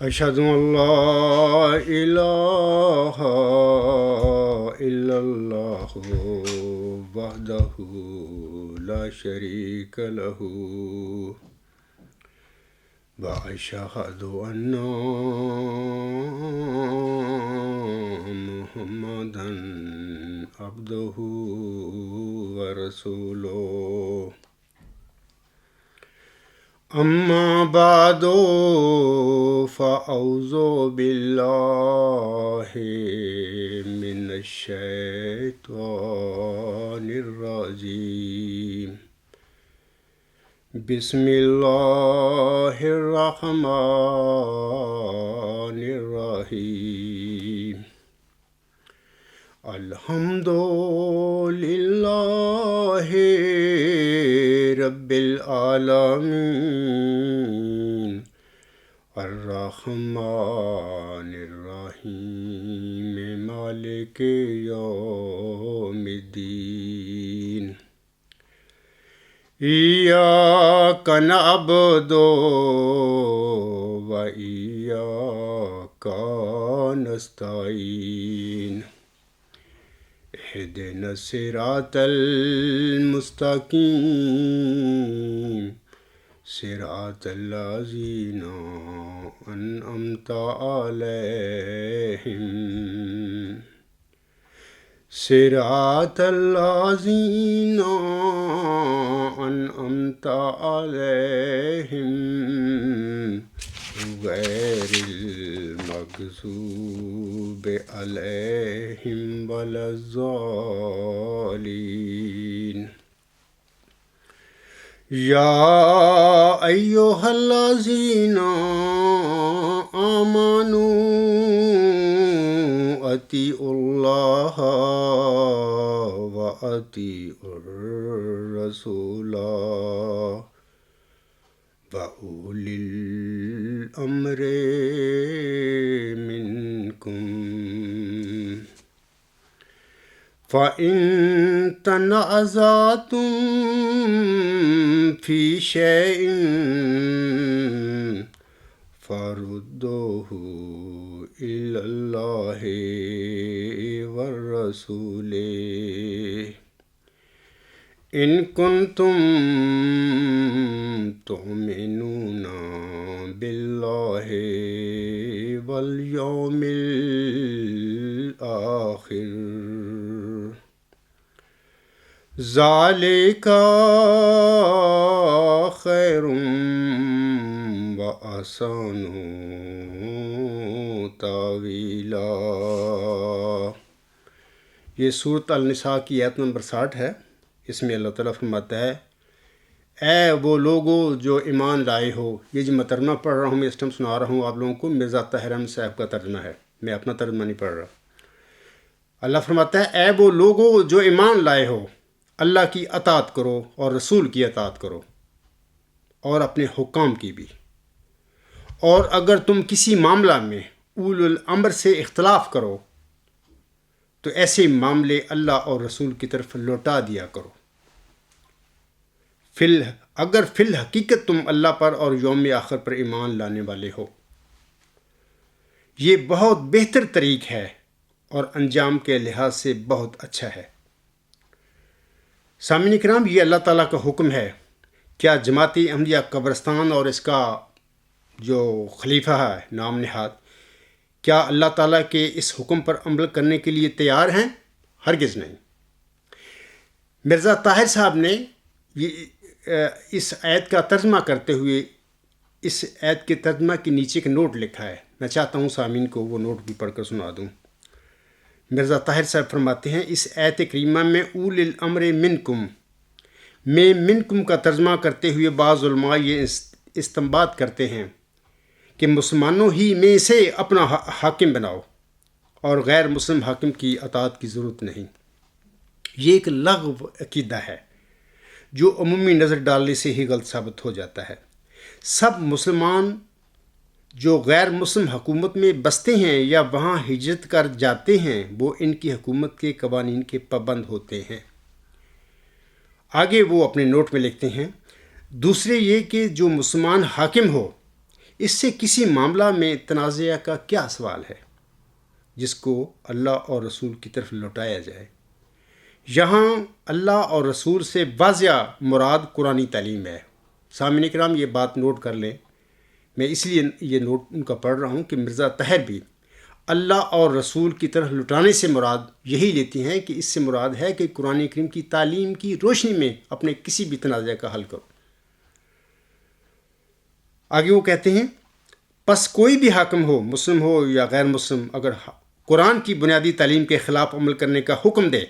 أشهد أن لا إله إلا الله وحده لا شريك له وأشهد أن محمدا عبده ورسوله أما بعد فأعوذ بالله من الشيطان الرجيم بسم الله الرحمن الرحيم الحمد لله رب العالمين الرحمن الرحيم مالك يوم الدين إياك نعبد وإياك نستعين اهدنا الصراط المستقيم صراط الذين أنعمت عليهم صراط الذين أنعمت عليهم غير المغضوب عليهم ولا الضالين يا أيها الذين آمنوا أطيعوا الله وأطيعوا الرسول وأولي الأمر منكم فإن تنازعتم في شيء فردوه إلى الله والرسول إن كنتم تؤمنون بالله واليوم الآخر ذلك خير وأحسن تاویلا۔ یہ سورۃ النساء کی آیت نمبر 60 ہے۔ اس میں اللہ تعالیٰ فرماتا ہے اے وہ لوگوں جو ایمان لائے ہو۔ یہ جو میں ترجمہ پڑھ رہا ہوں، میں اس ٹائم سنا رہا ہوں آپ لوگوں کو، مرزا طاہر احمد صاحب کا ترجمہ ہے، میں اپنا ترجمہ نہیں پڑھ رہا۔ اللہ فرماتا ہے اے وہ لوگوں جو ایمان لائے ہو، اللہ کی اطاعت کرو اور رسول کی اطاعت کرو اور اپنے حکام کی بھی۔ اور اگر تم کسی معاملہ میں اولو الامر سے اختلاف کرو تو ایسے معاملے اللہ اور رسول کی طرف لوٹا دیا کرو۔ اگر فی الحقیقت تم اللہ پر اور یوم آخر پر ایمان لانے والے ہو، یہ بہت بہتر طریق ہے اور انجام کے لحاظ سے بہت اچھا ہے۔ سامعین کرام، یہ اللہ تعالیٰ کا حکم ہے۔ کیا جماعت احمدیہ قبرستان اور اس کا جو خلیفہ ہے نام نہاد، کیا اللہ تعالیٰ کے اس حکم پر عمل کرنے کے لیے تیار ہیں؟ ہرگز نہیں۔ مرزا طاہر صاحب نے اس آیت کا ترجمہ کرتے ہوئے اس آیت کے ترجمہ کے نیچے ایک نوٹ لکھا ہے۔ میں چاہتا ہوں سامعین کو وہ نوٹ بھی پڑھ کر سنا دوں۔ مرزا طاہر صاحب فرماتے ہیں اس آیت کریمہ میں اولی الامر منکم میں منکم کا ترجمہ کرتے ہوئے بعض علماء یہ استنباط کرتے ہیں کہ مسلمانوں ہی میں سے اپنا حاکم بناؤ اور غیر مسلم حاکم کی اطاعت کی ضرورت نہیں۔ یہ ایک لغو عقیدہ ہے جو عمومی نظر ڈالنے سے ہی غلط ثابت ہو جاتا ہے۔ سب مسلمان جو غیر مسلم حکومت میں بستے ہیں یا وہاں ہجرت کر جاتے ہیں وہ ان کی حکومت کے قوانین کے پابند ہوتے ہیں۔ آگے وہ اپنے نوٹ میں لکھتے ہیں دوسرے یہ کہ جو مسلمان حاکم ہو اس سے کسی معاملہ میں تنازع کا کیا سوال ہے جس کو اللہ اور رسول کی طرف لوٹایا جائے؟ یہاں اللہ اور رسول سے واضح مراد قرآنی تعلیم ہے۔ سامعین کرام، یہ بات نوٹ کر لیں، میں اس لیے یہ نوٹ ان کا پڑھ رہا ہوں کہ مرزا طاہر بھی اللہ اور رسول کی طرف لٹانے سے مراد یہی لیتی ہیں کہ اس سے مراد ہے کہ قرآن کریم کی تعلیم کی روشنی میں اپنے کسی بھی تنازع کا حل کرو۔ آگے وہ کہتے ہیں، پس کوئی بھی حاکم ہو، مسلم ہو یا غیر مسلم، اگر قرآن کی بنیادی تعلیم کے خلاف عمل کرنے کا حکم دے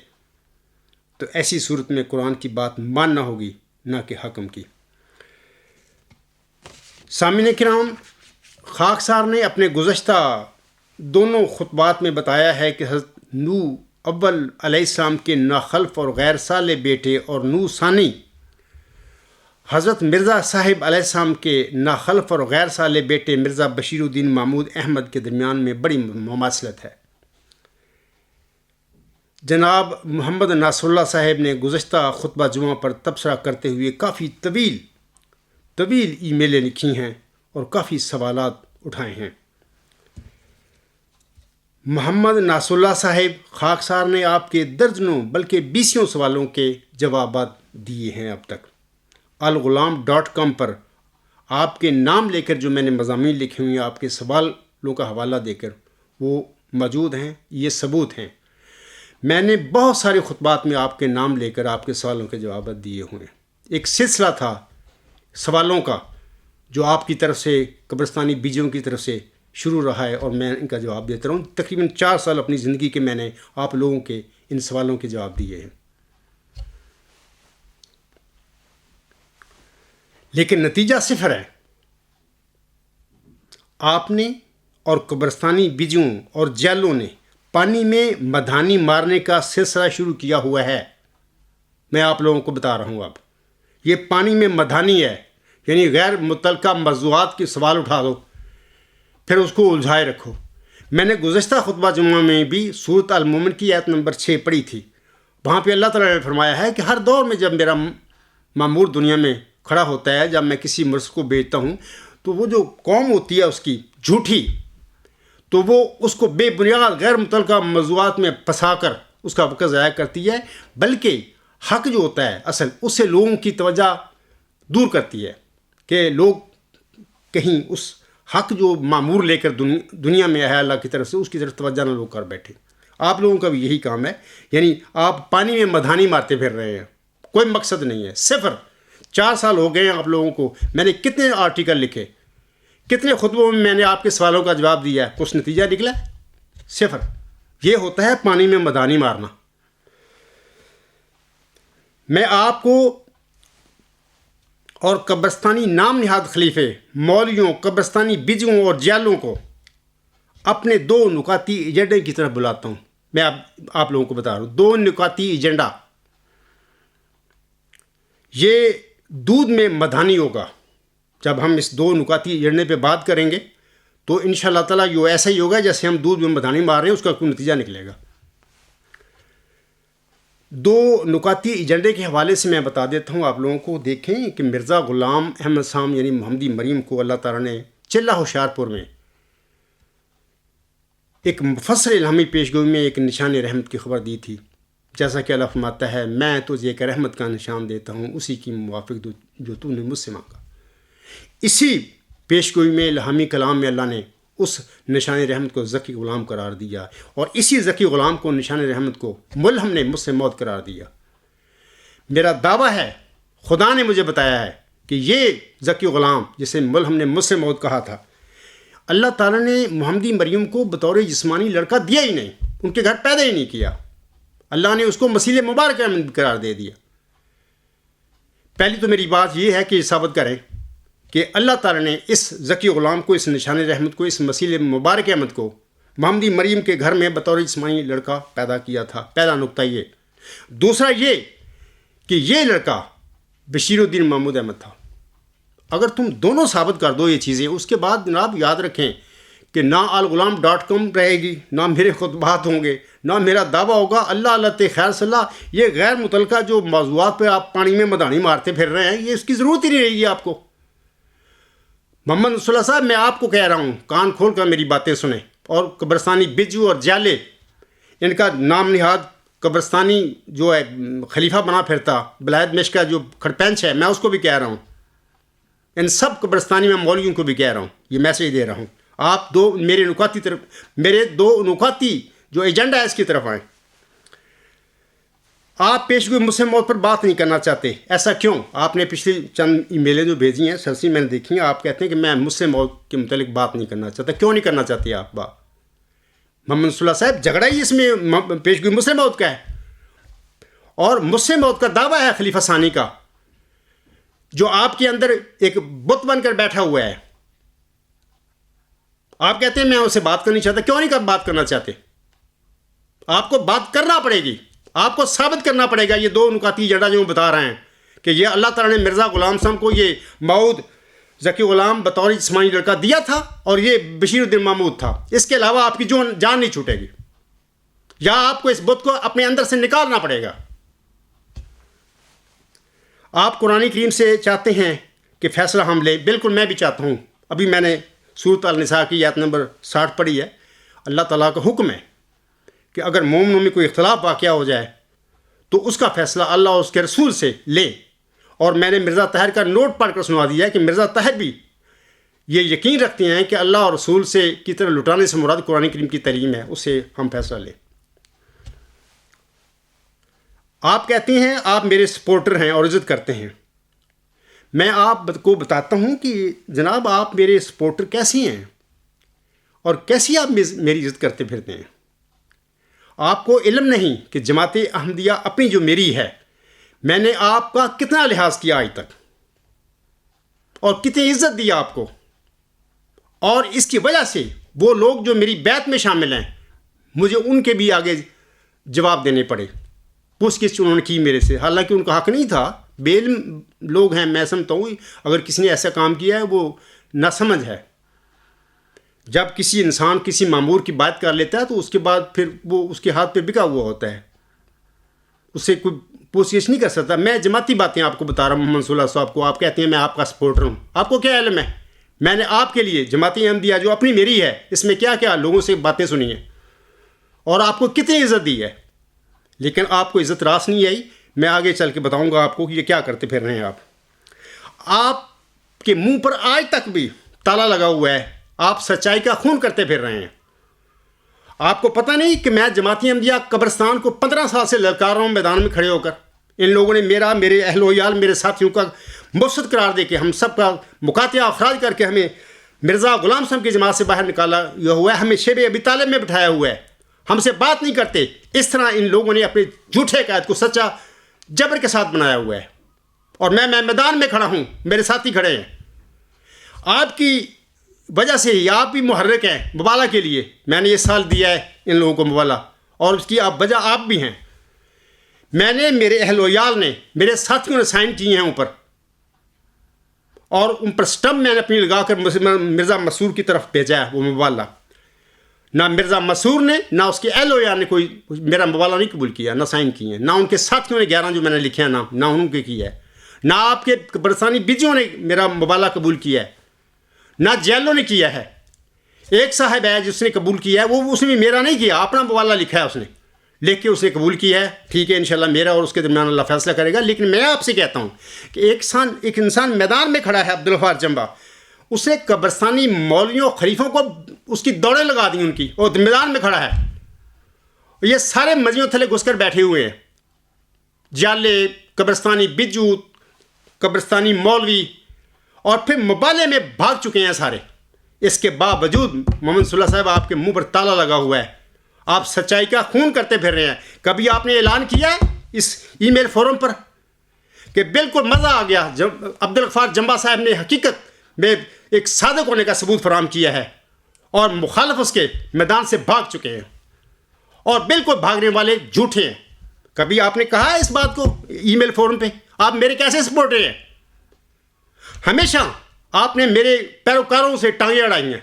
تو ایسی صورت میں قرآن کی بات ماننا ہوگی، نہ کہ حاکم کی۔ سامعین کرام، خاکسار نے اپنے گزشتہ دونوں خطبات میں بتایا ہے کہ حضرت نوح اول علیہ السلام کے ناخلف اور غیر صالح بیٹے اور نوح ثانی حضرت مرزا صاحب علیہ السلام کے ناخلف اور غیر صالح بیٹے مرزا بشیر الدین محمود احمد کے درمیان میں بڑی مماثلت ہے۔ جناب محمد ناصر اللہ صاحب نے گزشتہ خطبہ جمعہ پر تبصرہ کرتے ہوئے کافی طویل ای میلیں لکھی ہیں اور کافی سوالات اٹھائے ہیں۔ محمد ناصر اللہ صاحب خاکسار نے آپ کے درجنوں بلکہ 20 سوالوں کے جوابات دیے ہیں اب تک۔ الغلام.com پر آپ کے نام لے کر جو میں نے مضامین لکھے ہوئے ہیں، آپ کے سوالوں کا حوالہ دے کر وہ موجود ہیں، یہ ثبوت ہیں۔ میں نے بہت سارے خطبات میں آپ کے نام لے کر آپ کے سوالوں کے جوابات دیے ہوئے ہیں۔ ایک سلسلہ تھا سوالوں کا جو آپ کی طرف سے، قبرستانی بیجوں کی طرف سے شروع رہا ہے، اور میں ان کا جواب دیتا رہا ہوں۔ تقریباً 4 سال اپنی زندگی کے میں نے آپ لوگوں کے ان سوالوں کے جواب دیے ہیں، لیکن نتیجہ صفر ہے۔ آپ نے اور قبرستانی بیجوں اور جیلوں نے پانی میں مدھانی مارنے کا سلسلہ شروع کیا ہوا ہے۔ میں آپ لوگوں کو بتا رہا ہوں، اب یہ پانی میں مدھانی ہے، یعنی غیر متعلقہ موضوعات کے سوال اٹھا دو، پھر اس کو الجھائے رکھو۔ میں نے گزشتہ خطبہ جمعہ میں بھی سورۃ المومن کی آیت نمبر 6 پڑھی تھی۔ وہاں پہ اللہ تعالیٰ نے فرمایا ہے کہ ہر دور میں جب میرا مامور دنیا میں کھڑا ہوتا ہے، جب میں کسی مرض کو بیچتا ہوں، تو وہ جو قوم ہوتی ہے اس کی جھوٹی، تو وہ اس کو بے بنیاد غیر متعلقہ موضوعات میں پھنسا کر اس کا وقت ضائع کرتی ہے، بلکہ حق جو ہوتا ہے اصل، اس سے لوگوں کی توجہ دور کرتی ہے کہ لوگ کہیں اس حق جو معمور لے کر دنیا میں ہے اللہ کی طرف سے، اس کی طرف توجہ نہ لوگ کر بیٹھے۔ آپ لوگوں کا بھی یہی کام ہے، یعنی آپ پانی میں مدھانی مارتے پھر رہے ہیں، کوئی مقصد نہیں ہے، صفر۔ 4 سال ہو گئے ہیں آپ لوگوں کو، میں نے کتنے آرٹیکل لکھے، کتنے خطبوں میں نے آپ کے سوالوں کا جواب دیا ہے، کچھ نتیجہ نکلا؟ صفر۔ یہ ہوتا ہے پانی میں مدھانی مارنا۔ میں آپ کو اور قبرستانی نام نہاد خلیفے، مولویوں، قبرستانی بیجوں اور جیلوں کو اپنے 2 نکاتی ایجنڈے کی طرف بلاتا ہوں۔ میں آپ لوگوں کو بتا رہا ہوں 2 نکاتی ایجنڈا۔ یہ دودھ میں مدھانی ہوگا۔ جب ہم اس 2 نکاتی ایجنڈے پہ بات کریں گے تو انشاءاللہ تعالیٰ یہ ایسا ہی ہوگا جیسے ہم دودھ میں مدھانی مار رہے ہیں، اس کا کوئی نتیجہ نکلے گا۔ 2 نکاتی ایجنڈے کے حوالے سے میں بتا دیتا ہوں آپ لوگوں کو۔ دیکھیں کہ مرزا غلام احمد صاحب یعنی محمدی مریم کو اللہ تعالیٰ نے چلہ ہوشیارپور میں ایک مفصل الہامی پیشگوئی میں ایک نشان رحمت کی خبر دی تھی، جیسا کہ اللہ فرماتا ہے، میں تجھے ایک رحمت کا نشان دیتا ہوں، اسی کی موافق جو تو نے مجھ سے مانگا۔ اسی پیشگوئی میں الہامی کلام میں اللہ نے اس نشان رحمت کو ذکی غلام قرار دیا، اور اسی ذکی غلام کو نشان رحمت کو ملہم نے مجھ سے موت قرار دیا۔ میرا دعویٰ ہے، خدا نے مجھے بتایا ہے کہ یہ ذکی غلام جسے ملہم نے مجھ سے موت کہا تھا، اللہ تعالیٰ نے محمدی مریم کو بطور جسمانی لڑکا دیا ہی نہیں، ان کے گھر پیدا ہی نہیں کیا، اللہ نے اس کو مسیح مبارک قرار دے دیا۔ پہلی تو میری بات یہ ہے کہ یہ ثابت کریں کہ اللہ تعالیٰ نے اس ذکی غلام کو، اس نشان رحمت کو، اس مسیح مبارک احمد کو محمدی مریم کے گھر میں بطور جسمانی لڑکا پیدا کیا تھا۔ پہلا نقطہ یہ۔ دوسرا یہ کہ یہ لڑکا بشیر الدین محمود احمد تھا۔ اگر تم دونوں ثابت کر دو یہ چیزیں، اس کے بعد جناب یاد رکھیں کہ نہ الغلام.com رہے گی، نہ میرے خطبات ہوں گے، نہ میرا دعویٰ ہوگا۔ اللہ اللہ تے خیر صلی اللہ، یہ غیر متعلقہ جو موضوعات پہ آپ پانی میں مدھانی مارتے پھر رہے ہیں، یہ اس کی ضرورت ہی نہیں رہے گی آپ کو۔ محمد رسول اللہ صاحب، میں آپ کو کہہ رہا ہوں، کان کھول کر میری باتیں سنیں. اور قبرستانی بجو اور جالے، ان کا نام نہاد قبرستانی جو ہے خلیفہ بنا پھرتا بلاد مشق کا جو کھڑپینچ ہے، میں اس کو بھی کہہ رہا ہوں. ان سب قبرستانی میں مولویوں کو بھی کہہ رہا ہوں، یہ میسیج دے رہا ہوں. آپ میرے دو نکاتی جو ایجنڈا ہے اس کی طرف آئیں. آپ پیشگوئی مسلم موت پر بات نہیں کرنا چاہتے، ایسا کیوں؟ آپ نے پچھلی چند ای میلیں جو بھیجی ہیں سرسی میں نے دیکھی ہیں، آپ کہتے ہیں کہ میں مسلم موت کے متعلق بات نہیں کرنا چاہتا. کیوں نہیں کرنا چاہتے آپ بات؟ محمد صلی اللہ صاحب، جھگڑا ہی اس میں پیشگوئی مسلم موت کا ہے، اور مسلم موت کا دعویٰ ہے خلیفہ ثانی کا، جو آپ کے اندر ایک بت بن کر بیٹھا ہوا ہے. آپ کہتے ہیں میں اسے بات کرنی چاہتا. کیوں نہیں بات کرنا چاہتے؟ آپ کو بات کرنا پڑے گی، آپ کو ثابت کرنا پڑے گا. یہ دو نکاتی ایجنڈا جو بتا رہے ہیں کہ یہ اللہ تعالیٰ نے مرزا غلام صاحب کو یہ مود ذکی غلام بطور جسمانی لڑکا دیا تھا، اور یہ بشیر الدین محمود تھا. اس کے علاوہ آپ کی جان نہیں چھوٹے گی، یا آپ کو اس بت کو اپنے اندر سے نکالنا پڑے گا. آپ قرآن کریم سے چاہتے ہیں کہ فیصلہ ہم لیں، بالکل میں بھی چاہتا ہوں. ابھی میں نے سورۃ النساء کی آیت نمبر 60 پڑھی ہے. اللہ تعالیٰ کا حکم ہے کہ اگر مومنوں میں کوئی اختلاف واقع ہو جائے تو اس کا فیصلہ اللہ اور اس کے رسول سے لیں. اور میں نے مرزا طاہر کا نوٹ پڑھ کر سنا دیا ہے کہ مرزا طاہر بھی یہ یقین رکھتے ہیں کہ اللہ اور رسول سے کی طرح لٹانے سے مراد قرآن کریم کی تعلیم ہے، اس سے ہم فیصلہ لیں. آپ کہتے ہیں آپ میرے سپورٹر ہیں اور عزت کرتے ہیں. میں آپ کو بتاتا ہوں کہ جناب آپ میرے سپورٹر کیسی ہیں اور کیسی آپ میری عزت کرتے پھرتے ہیں. آپ کو علم نہیں کہ جماعت احمدیہ اپنی جو میری ہے، میں نے آپ کا کتنا لحاظ کیا آج تک، اور کتنی عزت دی آپ کو. اور اس کی وجہ سے وہ لوگ جو میری بیعت میں شامل ہیں، مجھے ان کے بھی آگے جواب دینے پڑے. پوچھ گچھ انہوں نے کی میرے سے، حالانکہ ان کا حق نہیں تھا. بے علم لوگ ہیں، میں سمجھتا ہوں اگر کسی نے ایسا کام کیا ہے وہ ناسمجھ ہے. جب کسی انسان کسی مامور کی بات کر لیتا ہے تو اس کے بعد پھر وہ اس کے ہاتھ پہ بکا ہوا ہوتا ہے، اس سے کوئی پوچھ گچھ نہیں کر سکتا. میں جماعتی باتیں آپ کو بتا رہا ہوں. محمد صلی اللہ صاحب کو آپ کہتے ہیں میں آپ کا سپورٹر ہوں. آپ کو کیا علم ہے؟ میں نے آپ کے لیے جماعت احمدیہ جو اپنی میری ہے، اس میں کیا کیا لوگوں سے باتیں سنی ہیں، اور آپ کو کتنی عزت دی ہے. لیکن آپ کو عزت راس نہیں آئی. میں آگے چل کے بتاؤں گا آپ کو کہ یہ کیا کرتے پھر رہے ہیں. آپ کے منہ پر آج تک بھی تالا لگا ہوا ہے. آپ سچائی کا خون کرتے پھر رہے ہیں. آپ کو پتہ نہیں کہ میں جماعت احمدیہ قبرستان کو 15 سال سے للکار رہا ہوں میدان میں کھڑے ہو کر. ان لوگوں نے میرے اہل و عیال، میرے ساتھیوں کا مفسد قرار دے کے، ہم سب کا مقاطعہ افراد کر کے ہمیں مرزا غلام صاحب کی جماعت سے باہر نکالا ہوا ہے. ہمیں شیب ابی طالب میں بٹھایا ہوا ہے. ہم سے بات نہیں کرتے. اس طرح ان لوگوں نے اپنے جھوٹے قائد کو سچا جبر کے ساتھ بنایا ہوا ہے. اور میں میدان میں کھڑا ہوں، میرے ساتھی کھڑے ہیں. آپ کی وجہ سے ہی آپ بھی محرک ہیں مبالغہ کے لیے. میں نے یہ سال دیا ہے ان لوگوں کو مبالغہ، اور اس کی وجہ آپ بھی ہیں. میں نے، میرے اہل و عیال نے، میرے ساتھیوں نے سائن کیے ہیں اوپر، اور ان پر سٹمپ میں نے اپنی لگا کر مرزا مسرور کی طرف بھیجا ہے وہ مبالغہ. نہ مرزا مسرور نے، نہ اس کے اہل و عیال نے کوئی میرا مبالغہ نہیں قبول کیا، نہ سائن کیے ہیں. نہ ان کے ساتھیوں نے 11 جو میں نے لکھے ہیں نہ انہوں کے کیا ہے. نہ آپ کے برسانی بیجوں نے میرا مبالغہ قبول کیا ہے، نہ جیلوں نے کیا ہے. ایک صاحب ہے جس نے قبول کیا ہے، وہ اس نے بھی میرا نہیں کیا، اپنا مبالغہ لکھا ہے، اس نے لکھ کے اس نے قبول کیا ہے. ٹھیک ہے، انشاءاللہ میرا اور اس کے درمیان اللہ فیصلہ کرے گا. لیکن میں آپ سے کہتا ہوں کہ ایک انسان میدان میں کھڑا ہے، عبدالغفار جمبا، اس نے قبرستانی مولویوں خلیفوں کو اس کی دوڑیں لگا دیں ان کی، اور میدان میں کھڑا ہے. یہ سارے مزیوں تھلے گھس کر بیٹھے ہوئے ہیں، جالے، قبرستانی بجو، قبرستانی مولوی، اور پھر مبالغے میں بھاگ چکے ہیں سارے. اس کے باوجود محمد صلی اللہ صاحب آپ کے منہ پر تالا لگا ہوا ہے. آپ سچائی کا خون کرتے پھر رہے ہیں. کبھی آپ نے اعلان کیا ہے اس ای میل فورم پر کہ بالکل مزہ آ گیا، جب عبدالغفار جمبا صاحب نے حقیقت میں ایک صادق ہونے کا ثبوت فراہم کیا ہے، اور مخالف اس کے میدان سے بھاگ چکے ہیں، اور بالکل بھاگنے والے جھوٹے ہیں؟ کبھی آپ نے کہا ہے اس بات کو ای میل فورم پہ؟ آپ میرے کیسے سپورٹر ہیں؟ ہمیشہ آپ نے میرے پیروکاروں سے ٹانگیں اڑائی ہیں،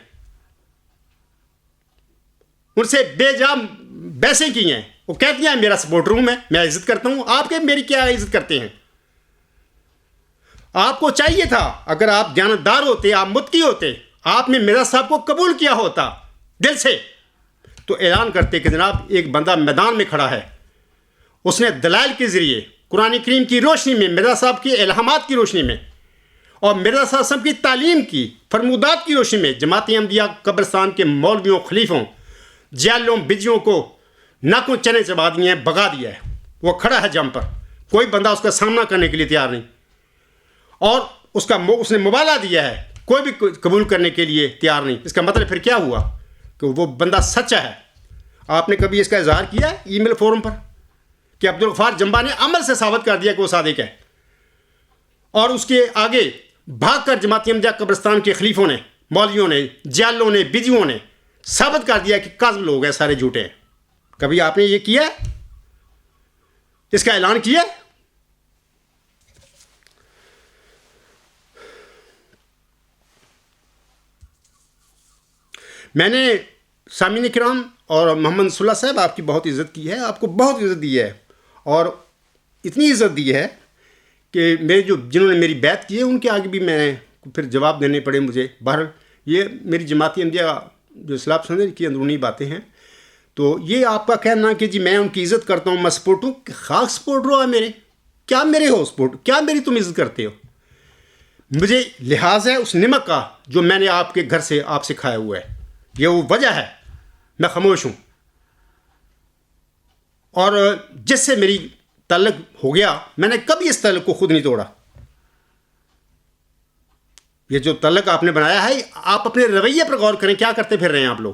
ان سے بے جا بحثیں کی ہیں. وہ کہتی ہیں میرا سپورٹر ہوں، میں عزت کرتا ہوں. آپ کے میری کیا عزت کرتے ہیں؟ آپ کو چاہیے تھا اگر آپ دیانتدار ہوتے، آپ متقی ہوتے، آپ نے مرزا صاحب کو قبول کیا ہوتا دل سے، تو اعلان کرتے کہ جناب ایک بندہ میدان میں کھڑا ہے، اس نے دلائل کے ذریعے قرآن کریم کی روشنی میں، مرزا صاحب کی الہامات کی روشنی میں اور مرزا صاحب کی تعلیم کی فرمودات کی روشنی میں جماعت احمدیہ قبرستان کے مولویوں، خلیفوں، جیلوں، بجیوں کو ناکوں چنے چبا دیے ہیں، بگا دیا ہے. وہ کھڑا ہے جم پر، کوئی بندہ اس کا سامنا کرنے کے لیے تیار نہیں، اور اس نے مبالغہ دیا ہے، کوئی بھی قبول کرنے کے لیے تیار نہیں. اس کا مطلب پھر کیا ہوا کہ وہ بندہ سچا ہے. آپ نے کبھی اس کا اظہار کیا ہے ای میل فورم پر کہ عبدالغفار جمبا نے عمل سے ثابت کر دیا کہ وہ صادق ہے، اور اس کے آگے بھاگ کر جماعت احمدیہ قبرستان کے خلیفوں نے، مولویوں نے، جیلوں نے، بجیوں نے ثابت کر دیا کہ کاذب لوگ ہیں، سارے جھوٹے ہیں. کبھی آپ نے یہ کیا ہے؟ اس کا اعلان کیا ہے؟ میں نے سامعین کرام اور محمد صلی اللہ صاحب آپ کی بہت عزت کی ہے، آپ کو بہت عزت دی ہے، اور اتنی عزت دی ہے کہ جنہوں نے میری بیعت کی ہے ان کے آگے بھی میں پھر جواب دینے پڑے مجھے. بہرحال یہ میری جماعت احمدیہ جو اصلاح پسند کی اندرونی باتیں ہیں. تو یہ آپ کا کہنا کہ جی میں ان کی عزت کرتا ہوں، میں سپورٹ ہوں، خاص سپورٹ رہو ہے میرے، کیا میرے ہو سپورٹ، کیا میری تم عزت کرتے ہو؟ مجھے لحاظ ہے اس نمک کا جو میں نے آپ کے گھر سے آپ سے کھایا ہوا ہے، یہ وہ وجہ ہے میں خاموش ہوں. اور جس سے میری تعلق ہو گیا، میں نے کبھی اس تعلق کو خود نہیں توڑا. یہ جو تعلق آپ نے بنایا ہے، آپ اپنے رویے پر غور کریں، کیا کرتے پھر رہے ہیں آپ لوگ،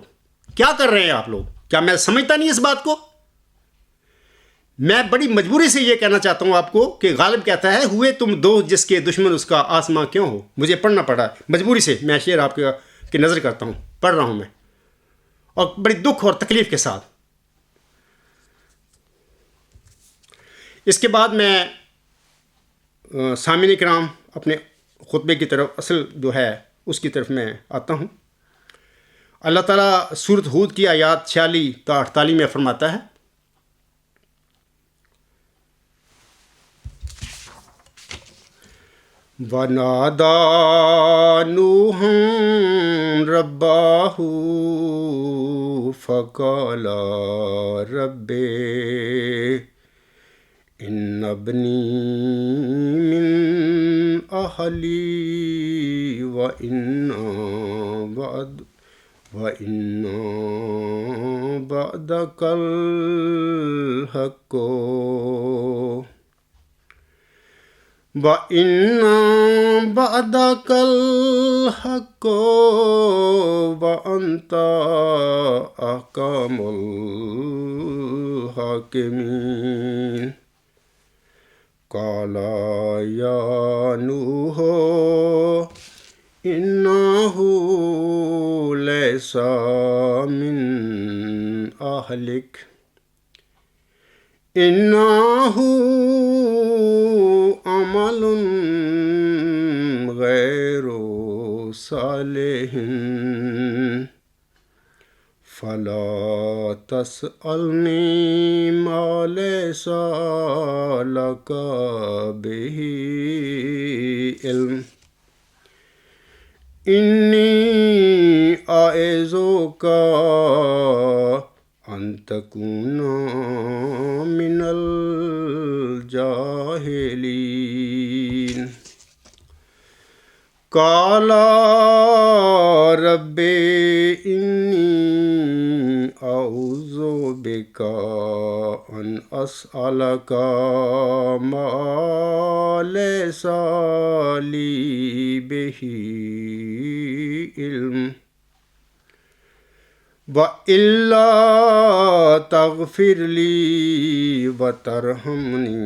کیا کر رہے ہیں آپ لوگ؟ کیا میں سمجھتا نہیں اس بات کو؟ میں بڑی مجبوری سے یہ کہنا چاہتا ہوں آپ کو کہ غالب کہتا ہے ہوئے تم دوست جس کے دشمن اس کا آسماں کیوں ہو. مجھے پڑھنا پڑا مجبوری سے، میں شعر آپ کی نظر کرتا ہوں، پڑھ رہا ہوں میں، اور بڑی دکھ اور تکلیف کے ساتھ. اس کے بعد میں سامعین کرام اپنے خطبے کی طرف، اصل جو ہے اس کی طرف میں آتا ہوں. اللہ تعالیٰ سورۃ ہود کی آیات 46 تا 48 میں فرماتا ہے، وَنَادَى نُوحٌ رَبَّهُ فَقَالَ رَبِّ إِنَّ ابْنِي مِنْ أَهْلِي وَإِنَّ وَعْدَكَ الْحَقُّ وَإِنَّ بَعْدَكَ الْحَقُّ وَأَنْتَ أَحْكَمُ الْحَاكِمِينَ. قَالَ يَا نُوحُ إِنَّهُ لَيْسَ مِنْ أَهْلِكَ إِنَّهُ عَمَلٌ غَيْرُ صَالِحٍ فَلَا تَسْأَلْنِي مَا لَيْسَ لَكَ بِهِ عِلْمٌ إِنِّي أَعِظُكَ أَن تَكُونَ مِنَ الْجَاهِلِينَ. قَالَ رَبِّ إِنِّي أَعُوذُ بِكَ أَنْ أَسْأَلَكَ مَا لَيْسَ لِي بِهِ عِلْمٌ وَإِلَّا تَغْفِرْ لِي وَتَرْحَمْنِي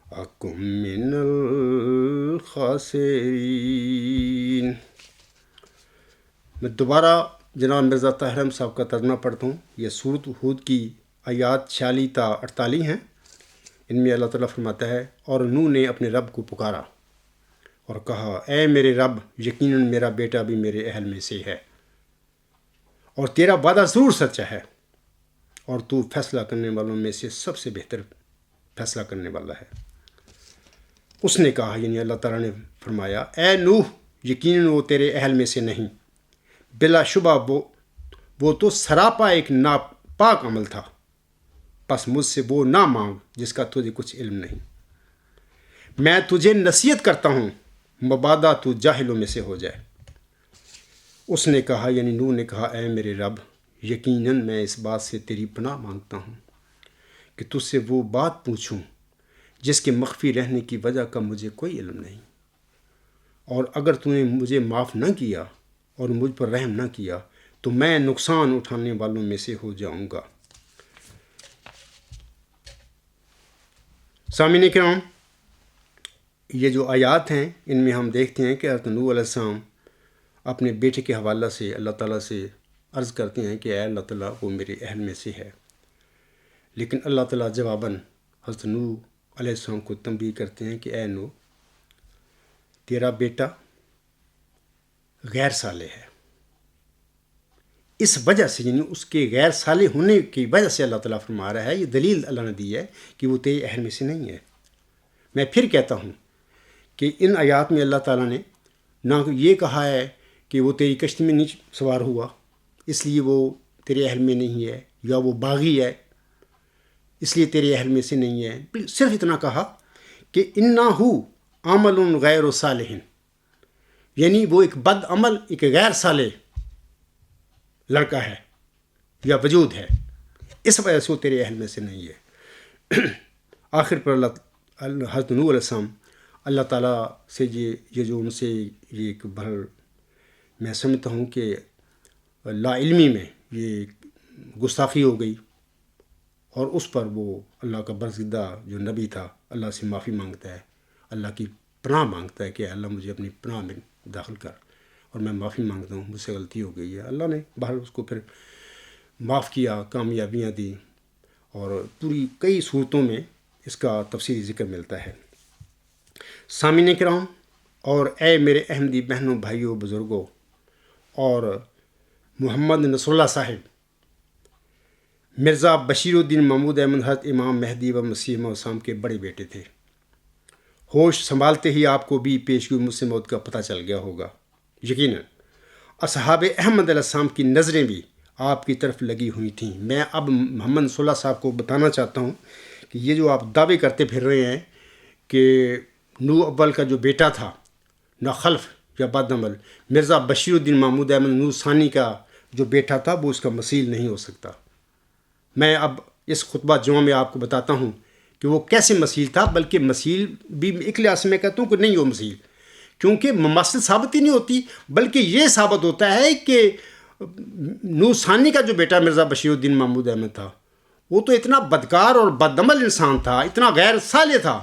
أَكُن مِّنَ الْخَاسِرِينَ. میں دوبارہ جناب مرزا طاہر احمد صاحب کا ترجمہ پڑھتا ہوں. یہ سورۃ ہود کی آیات 46 تا 48 ہیں. ان میں اللہ تعالیٰ فرماتا ہے، اور نوح نے اپنے رب کو پکارا اور کہا، اے میرے رب، یقیناً میرا بیٹا بھی میرے اہل میں سے ہے، اور تیرا وعدہ ضرور سچا ہے، اور تو فیصلہ کرنے والوں میں سے سب سے بہتر فیصلہ کرنے والا ہے. اس نے کہا یعنی اللہ تعالیٰ نے فرمایا اے نوح یقیناً وہ تیرے اہل میں سے نہیں، بلا شبہ وہ تو سراپا ایک ناپاک عمل تھا، پس مجھ سے وہ نہ مانگ جس کا تجھے کچھ علم نہیں۔ میں تجھے نصیحت کرتا ہوں مبادا تو جاہلوں میں سے ہو جائے۔ اس نے کہا یعنی نوح نے کہا اے میرے رب یقیناً میں اس بات سے تیری پناہ مانگتا ہوں کہ تجھ سے وہ بات پوچھوں جس کے مخفی رہنے کی وجہ کا مجھے کوئی علم نہیں، اور اگر تو نے مجھے معاف نہ کیا اور مجھ پر رحم نہ کیا تو میں نقصان اٹھانے والوں میں سے ہو جاؤں گا۔ سامعین کرام، یہ جو آیات ہیں ان میں ہم دیکھتے ہیں کہ حضرت نوح علیہ السلام اپنے بیٹے کے حوالہ سے اللہ تعالیٰ سے عرض کرتے ہیں کہ اے اللہ تعالیٰ وہ میرے اہل میں سے ہے، لیکن اللہ تعالیٰ جواباً حضرت نوح علیہ السلام کو تنبیہ کرتے ہیں کہ اے نوح تیرا بیٹا غیر صالح ہے، اس وجہ سے یعنی اس کے غیر صالح ہونے کی وجہ سے اللہ تعالیٰ فرما رہا ہے، یہ دلیل اللہ نے دی ہے کہ وہ تیرے اہل میں سے نہیں ہے۔ میں پھر کہتا ہوں کہ ان آیات میں اللہ تعالیٰ نے نہ یہ کہا ہے کہ وہ تیری کشتی میں نہیں سوار ہوا اس لیے وہ تیرے اہل میں نہیں ہے، یا وہ باغی ہے اس لیے تیرے اہل میں سے نہیں ہے، صرف اتنا کہا کہ انہو عمل غیر صالح، یعنی وہ ایک بد عمل، ایک غیر صالح لڑکا ہے یا وجود ہے، اس وجہ سے وہ تیرے اہل میں سے نہیں ہے۔ آخر پر حضرت نوح علیہ السلام اللہ تعالیٰ سے یہ جو ان سے یہ ایک میں سمجھتا ہوں کہ لا علمی میں یہ گستاخی ہو گئی، اور اس پر وہ اللہ کا برگزیدہ جو نبی تھا اللہ سے معافی مانگتا ہے، اللہ کی پناہ مانگتا ہے کہ اللہ مجھے اپنی پناہ میں داخل کر، اور میں معافی مانگتا ہوں مجھ سے غلطی ہو گئی ہے۔ اللہ نے بہرحال اس کو پھر معاف کیا، کامیابیاں دی، اور پوری کئی صورتوں میں اس کا تفصیلی ذکر ملتا ہے۔ سامعین کرام اور اے میرے احمدی بہنوں، بھائیوں، بزرگوں، اور محمد نصر اللہ صاحب مرزا بشیر الدین محمود احمد حضرت امام مہدی و مسیح موعود کے بڑے بیٹے تھے۔ ہوش سنبھالتے ہی آپ کو بھی پیشگوئی مجھ سے موت کا پتہ چل گیا ہوگا۔ یقیناً اصحاب احمد علیہ السلام کی نظریں بھی آپ کی طرف لگی ہوئی تھیں۔ میں اب محمد نصر اللہ صاحب کو بتانا چاہتا ہوں کہ یہ جو آپ دعوے کرتے پھر رہے ہیں کہ نوح اول کا جو بیٹا تھا نہ خلف یا بد عمل، مرزا بشیر الدین محمود احمد نوح ثانی کا جو بیٹا تھا وہ اس کا مثیل نہیں ہو سکتا۔ میں اب اس خطبہ جمعہ میں آپ کو بتاتا ہوں کہ وہ کیسے مثیل تھا، بلکہ مثیل بھی ایک لحاظ سے میں کہتا ہوں کہ نہیں ہو مثیل، کیونکہ مماثل ثابت ہی نہیں ہوتی، بلکہ یہ ثابت ہوتا ہے کہ نوح ثانی کا جو بیٹا مرزا بشیر الدین محمود احمد تھا وہ تو اتنا بدکار اور بدعمل انسان تھا، اتنا غیر صالح تھا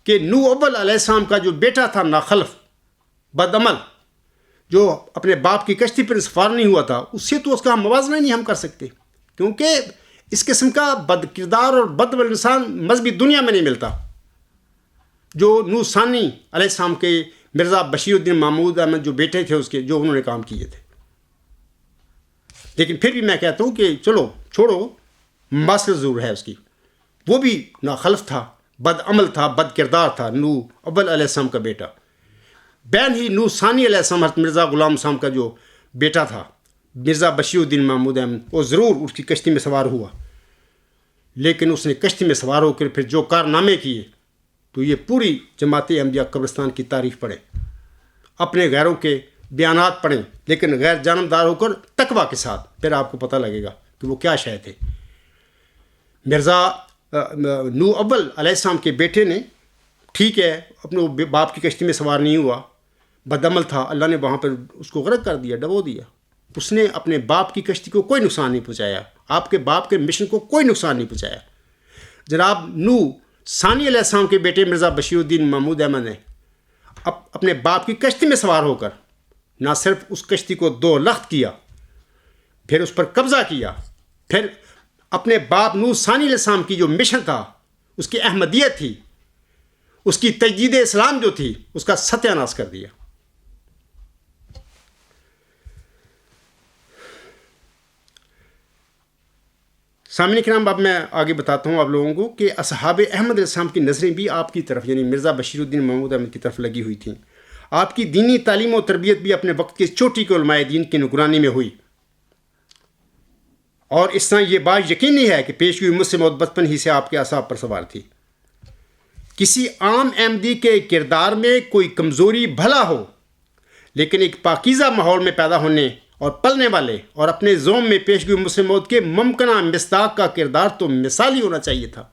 کہ نوح اول علیہ السلام کا جو بیٹا تھا ناخلف بدعمل، جو اپنے باپ کی کشتی پر سوار نہیں ہوا تھا، اس سے تو اس کا موازنہ نہیں ہم کر سکتے، کیونکہ اس قسم کا بد کردار اور بدعمل انسان مذہبی دنیا میں نہیں ملتا جو نوح ثانی علیہ السلام کے مرزا بشیر الدین محمود احمد جو بیٹے تھے اس کے، جو انہوں نے کام کیے تھے۔ لیکن پھر بھی میں کہتا ہوں کہ چلو چھوڑو، مماثلت ضرور ہے اس کی، وہ بھی ناخلف تھا، بد عمل تھا، بد کردار تھا، نوح اول علیہ السلام کا بیٹا۔ بین ہی نوح ثانی علیہ السلام حضرت مرزا غلام السلام کا جو بیٹا تھا مرزا بشیر الدین محمود احمد، وہ ضرور اس کی کشتی میں سوار ہوا، لیکن اس نے کشتی میں سوار ہو کر پھر جو کارنامے کیے تو یہ پوری جماعت احمدیہ قبرستان کی تاریخ پڑھیں، اپنے غیروں کے بیانات پڑھیں، لیکن غیر جانبدار ہو کر تقویٰ کے ساتھ، پھر آپ کو پتہ لگے گا کہ وہ کیا شے تھے۔ مرزا نوح اول علیہ السلام کے بیٹے نے ٹھیک ہے اپنے باپ کی کشتی میں سوار نہیں ہوا، بدعمل تھا، اللہ نے وہاں پر اس کو غرق کر دیا، ڈبو دیا، اس نے اپنے باپ کی کشتی کو کوئی نقصان نہیں پہنچایا، آپ کے باپ کے مشن کو کوئی نقصان نہیں پہنچایا۔ جناب نوح ثانی علیہ السلام کے بیٹے مرزا بشیر الدین محمود احمد نے اپنے باپ کی کشتی میں سوار ہو کر نہ صرف اس کشتی کو دو لخت کیا، پھر اس پر قبضہ کیا، پھر اپنے باپ نوح ثانی علیہ السلام کی جو مشن تھا، اس کی احمدیت تھی، اس کی تجدید اسلام جو تھی، اس کا ستیہ ناش کر دیا۔ سامعین کرام، اب میں آگے بتاتا ہوں آپ لوگوں کو کہ اصحاب احمد علیہ السلام کی نظریں بھی آپ کی طرف یعنی مرزا بشیر الدین محمود احمد کی طرف لگی ہوئی تھیں. آپ کی دینی تعلیم و تربیت بھی اپنے وقت کے چوٹی کے علماء دین کی نگرانی میں ہوئی. اور اس طرح یہ بات یقینی ہے کہ پیشگوئی مسلم موت بچپن ہی سے آپ کے اعصاب پر سوار تھی. کسی عام احمدی کے کردار میں کوئی کمزوری بھلا ہو، لیکن ایک پاکیزہ ماحول میں پیدا ہونے اور پلنے والے اور اپنے زوم میں پیشگوئی مسلم موت کے ممکنہ مصداق کا کردار تو مثالی ہونا چاہیے تھا.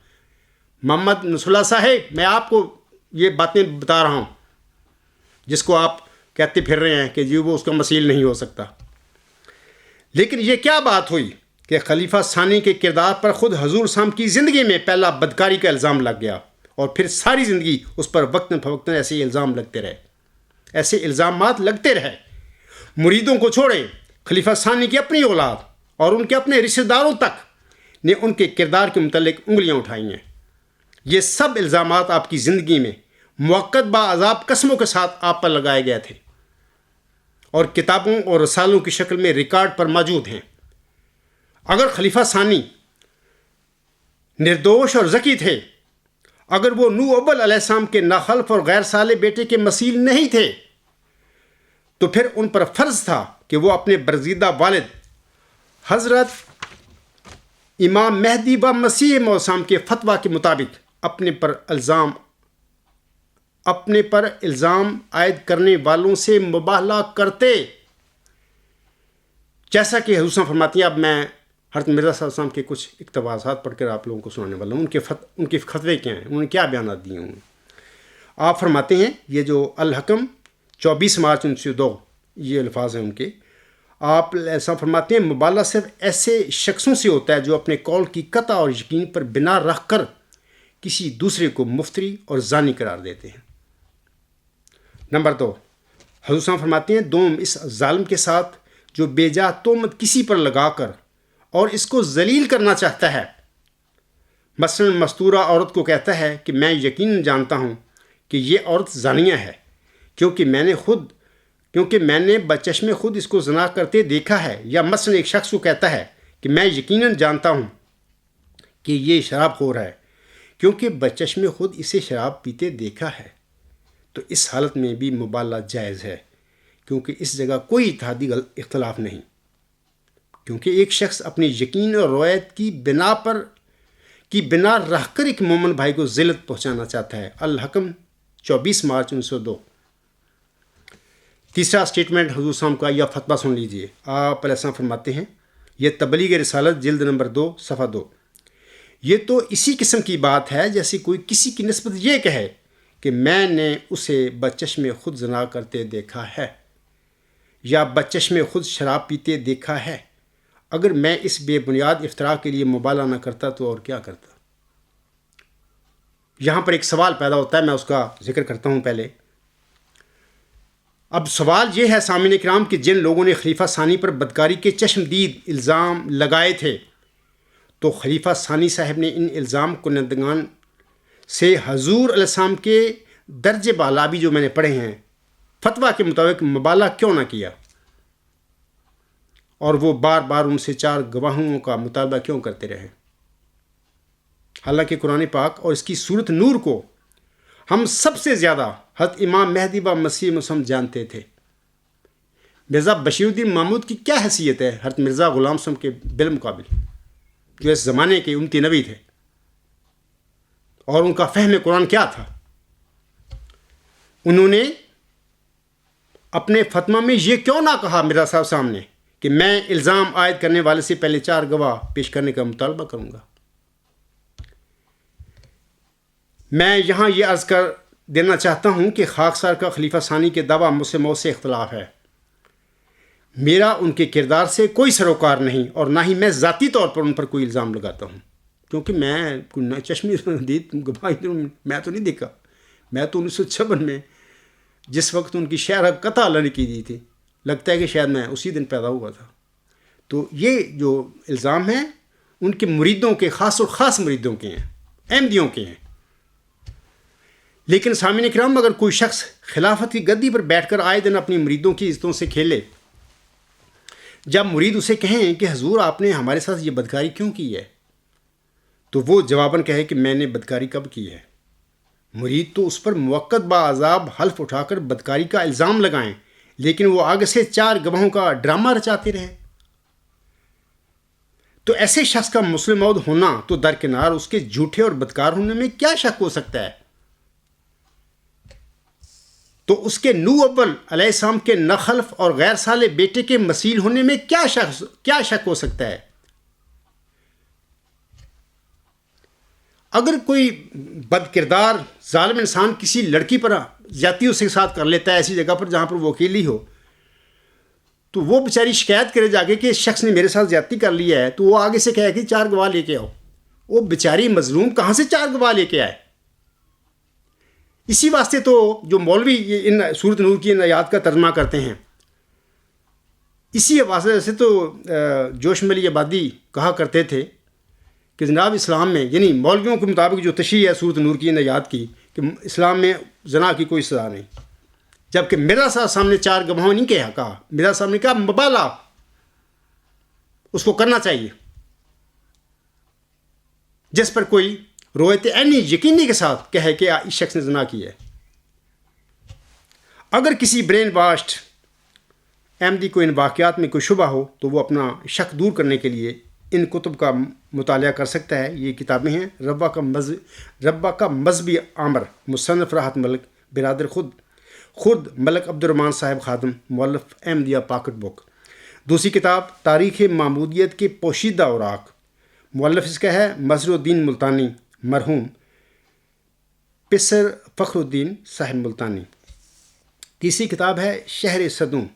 محمد نصر اللہ صاحب، میں آپ کو یہ باتیں بتا رہا ہوں جس کو آپ کہتے پھر رہے ہیں کہ جی وہ اس کا مثیل نہیں ہو سکتا. لیکن یہ کیا بات ہوئی کہ خلیفہ ثانی کے کردار پر خود حضور صاحب کی زندگی میں پہلا بدکاری کا الزام لگ گیا اور پھر ساری زندگی اس پر وقتاً فوقتاً ایسے الزام لگتے رہے، ایسے الزامات لگتے رہے. مریدوں کو چھوڑے، خلیفہ ثانی کی اپنی اولاد اور ان کے اپنے رشتہ داروں تک نے ان کے کردار کے متعلق انگلیاں اٹھائی ہیں. یہ سب الزامات آپ کی زندگی میں موقت باعذاب قسموں کے ساتھ آپ پر لگائے گئے تھے اور کتابوں اور رسالوں کی شکل میں ریکارڈ پر موجود ہیں. اگر خلیفہ ثانی نردوش اور ذکی تھے، اگر وہ نوح اول علیہ السلام کے ناخلف اور غیر صالح بیٹے کے مثیل نہیں تھے، تو پھر ان پر فرض تھا کہ وہ اپنے برگزیدہ والد حضرت امام مہدی و مسیح موعود کے فتویٰ کے مطابق اپنے پر الزام عائد کرنے والوں سے مباہلہ کرتے. جیسا کہ حضور صاحب فرماتی ہیں، اب میں حضرت مرزا صاحب السلام کے کچھ اقتباسات پڑھ کر آپ لوگوں کو سنانے والا ہوں. ان کے فتوے کیا ہیں، انہوں نے کیا بیانات دیے ہوں. آپ فرماتے ہیں، یہ جو الحکم 24 مارچ 1902 یہ الفاظ ہیں ان کے. آپ ایسا فرماتے ہیں، مبالغہ صرف ایسے شخصوں سے ہوتا ہے جو اپنے قول کی قطع اور یقین پر بنا رکھ کر کسی دوسرے کو مفتری اور زانی قرار دیتے ہیں. نمبر 2، حضور صاحب فرماتے ہیں، دوم اس ظالم کے ساتھ جو بے جا تہمت کسی پر لگا کر اور اس کو ذلیل کرنا چاہتا ہے، مثلا مستورہ عورت کو کہتا ہے کہ میں یقیناً جانتا ہوں کہ یہ عورت زانیہ ہے کیونکہ میں نے بچشم خود اس کو زنا کرتے دیکھا ہے. یا مثلا ایک شخص کو کہتا ہے کہ میں یقیناً جانتا ہوں کہ یہ شراب خور ہے کیونکہ بچشم خود اسے شراب پیتے دیکھا ہے. تو اس حالت میں بھی مبالغہ جائز ہے کیونکہ اس جگہ کوئی اتحادی اختلاف نہیں، کیونکہ ایک شخص اپنے یقین اور روایت کی بنا رکھ کر ایک مومن بھائی کو ذلت پہنچانا چاہتا ہے. الحکم 24 مارچ 1902. تیسرا سٹیٹمنٹ حضور صاحب کا یا فتویٰ سن لیجئے. آپ علیہ السلام فرماتے ہیں، یہ تبلیغ رسالت جلد نمبر 2 صفحہ 2. یہ تو اسی قسم کی بات ہے جیسے کوئی کسی کی نسبت یہ کہے کہ میں نے اسے بچشم خود زنا کرتے دیکھا ہے یا بچشم خود شراب پیتے دیکھا ہے. اگر میں اس بے بنیاد افتراء کے لیے مبالغہ نہ کرتا تو اور کیا کرتا؟ یہاں پر ایک سوال پیدا ہوتا ہے، میں اس کا ذکر کرتا ہوں پہلے. اب سوال یہ ہے سامعین کرام کہ جن لوگوں نے خلیفہ ثانی پر بدکاری کے چشمدید الزام لگائے تھے، تو خلیفہ ثانی صاحب نے ان الزام کنندگان سے حضور علیہ السلام کے درجے بالا بھی جو میں نے پڑھے ہیں فتویٰ کے مطابق مبالغہ کیوں نہ کیا، اور وہ بار بار ان سے 4 گواہوں کا مطالبہ کیوں کرتے رہے؟ حالانکہ قرآن پاک اور اس کی سورت نور کو ہم سب سے زیادہ حضرت امام مہدی و مسیح موعود جانتے تھے. مرزا بشیر الدین محمود کی کیا حیثیت ہے حضرت مرزا غلام صاحب کے بالمقابل، جو اس زمانے کے امتی نبی تھے، اور ان کا فہم قرآن کیا تھا؟ انہوں نے اپنے فتویٰ میں یہ کیوں نہ کہا مرزا صاحب سامنے کہ میں الزام عائد کرنے والے سے پہلے 4 گواہ پیش کرنے کا مطالبہ کروں گا؟ میں یہاں یہ عرض کر دینا چاہتا ہوں کہ خاکسار کا خلیفہ ثانی کے دعویٰ مسلم موت سے اختلاف ہے. میرا ان کے کردار سے کوئی سروکار نہیں اور نہ ہی میں ذاتی طور پر ان پر کوئی الزام لگاتا ہوں، کیونکہ میں چشمی دید گواہی میں تو نہیں دیکھا. میں تو 1956 میں جس وقت ان کی شرح قطع اعلان کی دی تھی، لگتا ہے کہ شاید میں اسی دن پیدا ہوا تھا. تو یہ جو الزام ہیں ان کے مریدوں کے، خاص اور خاص مریدوں کے ہیں، احمدیوں کے ہیں. لیکن سامعین کرام، اگر کوئی شخص خلافت کی گدی پر بیٹھ کر آئے دن اپنی مریدوں کی عزتوں سے کھیلے، جب مرید اسے کہیں کہ حضور آپ نے ہمارے ساتھ یہ بدکاری کیوں کی ہے، تو وہ جواباً کہے کہ میں نے بدکاری کب کی ہے؟ مرید تو اس پر موقت باعذاب حلف اٹھا کر بدکاری کا الزام لگائیں، لیکن وہ آگے سے 4 گواہوں کا ڈرامہ رچاتے رہے۔ تو ایسے شخص کا مسلم موعود ہونا تو درکنار، اس کے جھوٹے اور بدکار ہونے میں کیا شک ہو سکتا ہے؟ تو اس کے نوح اول علیہ السلام کے ناخلف اور غیر صالح بیٹے کے مثیل ہونے میں کیا شک ہو سکتا ہے؟ اگر کوئی بد کردار ظالم انسان کسی لڑکی پر زیادتی اس کے ساتھ کر لیتا ہے ایسی جگہ پر جہاں پر وہ اکیلی ہو، تو وہ بیچاری شکایت کرے جا کے کہ اس شخص نے میرے ساتھ زیادتی کر لی ہے، تو وہ آگے سے کہے کہ 4 گواہ لے کے آؤ۔ وہ بیچاری مظلوم کہاں سے 4 گواہ لے کے آئے؟ اسی واسطے تو جو مولوی ان سورۃ نور کی ان آیات کا ترجمہ کرتے ہیں، اسی واسطے سے تو جوش ملی آبادی کہا کرتے تھے کہ جناب اسلام میں، یعنی مولویوں کے مطابق جو تشریح ہے سورۃ نور کی ان آیات کی، کہ اسلام میں زنا کی کوئی سزا نہیں، جبکہ مرزا صاحب سامنے 4 گواہوں نہیں کہا، مرزا صاحب نے کہا مبالغہ، اس کو کرنا چاہیے، جس پر کوئی روایت عینی یقینی کے ساتھ کہے کہ اس شخص نے زنا کی ہے۔ اگر کسی برین واشڈ احمدی کو ان واقعات میں کوئی شبہ ہو تو وہ اپنا شک دور کرنے کے لیے ان کتب کا مطالعہ کر سکتا ہے۔ یہ کتابیں ہیں ربا کا مذہبی عامر، مصنف راحت ملک، برادر خود ملک عبد الرحمن صاحب خادم، مؤلف احمدیہ پاکٹ بک۔ دوسری کتاب تاریخ محمودیت کے پوشیدہ اوراق، مؤلف اس کا ہے مظہر الدین ملتانی، مرحوم پسر فخر الدین صاحب ملتانی۔ تیسری کتاب ہے شہر صدوم،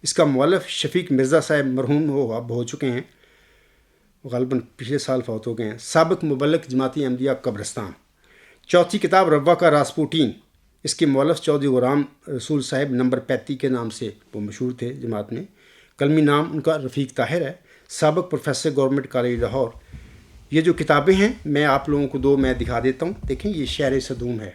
اس کا مؤلف شفیق مرزا صاحب مرحوم ہو چکے ہیں، غالباً پچھلے سال فوت ہو گئے ہیں، سابق مبلغ جماعت احمدیہ قبرستان۔ چوتھی کتاب روا کا راسپوٹین، اس کے مؤلف چودھری غلام رسول صاحب نمبر 35 کے نام سے وہ مشہور تھے جماعت میں، قلمی نام ان کا رفیق طاہر ہے، سابق پروفیسر گورنمنٹ کالج لاہور۔ یہ جو کتابیں ہیں میں آپ لوگوں کو 2 میں دکھا دیتا ہوں، دیکھیں یہ شہر صدوم ہے۔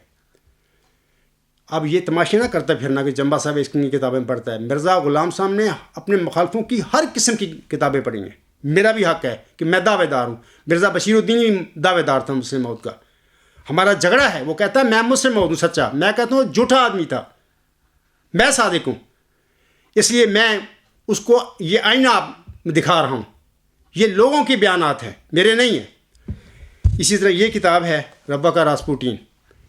اب یہ تماشے نہ کرتا پھرنا کہ جمبا صاحب اس کی کتابیں پڑھتا ہے۔ مرزا غلام صاحب نے اپنے مخالفوں کی ہر قسم کی کتابیں پڑھی ہیں، میرا بھی حق ہے کہ میں دعوے دار ہوں۔ مرزا بشیر الدین بھی دعوے دار تھا مسلم موعود کا، ہمارا جھگڑا ہے، وہ کہتا ہے میں مسلم موعود ہوں سچا، میں کہتا ہوں جھوٹا آدمی تھا، میں صادق ہوں، اس لیے میں اس کو یہ آئینہ دکھا رہا ہوں، یہ لوگوں کے بیانات ہیں میرے نہیں ہیں۔ اسی طرح یہ کتاب ہے ربا کا راسپوٹین،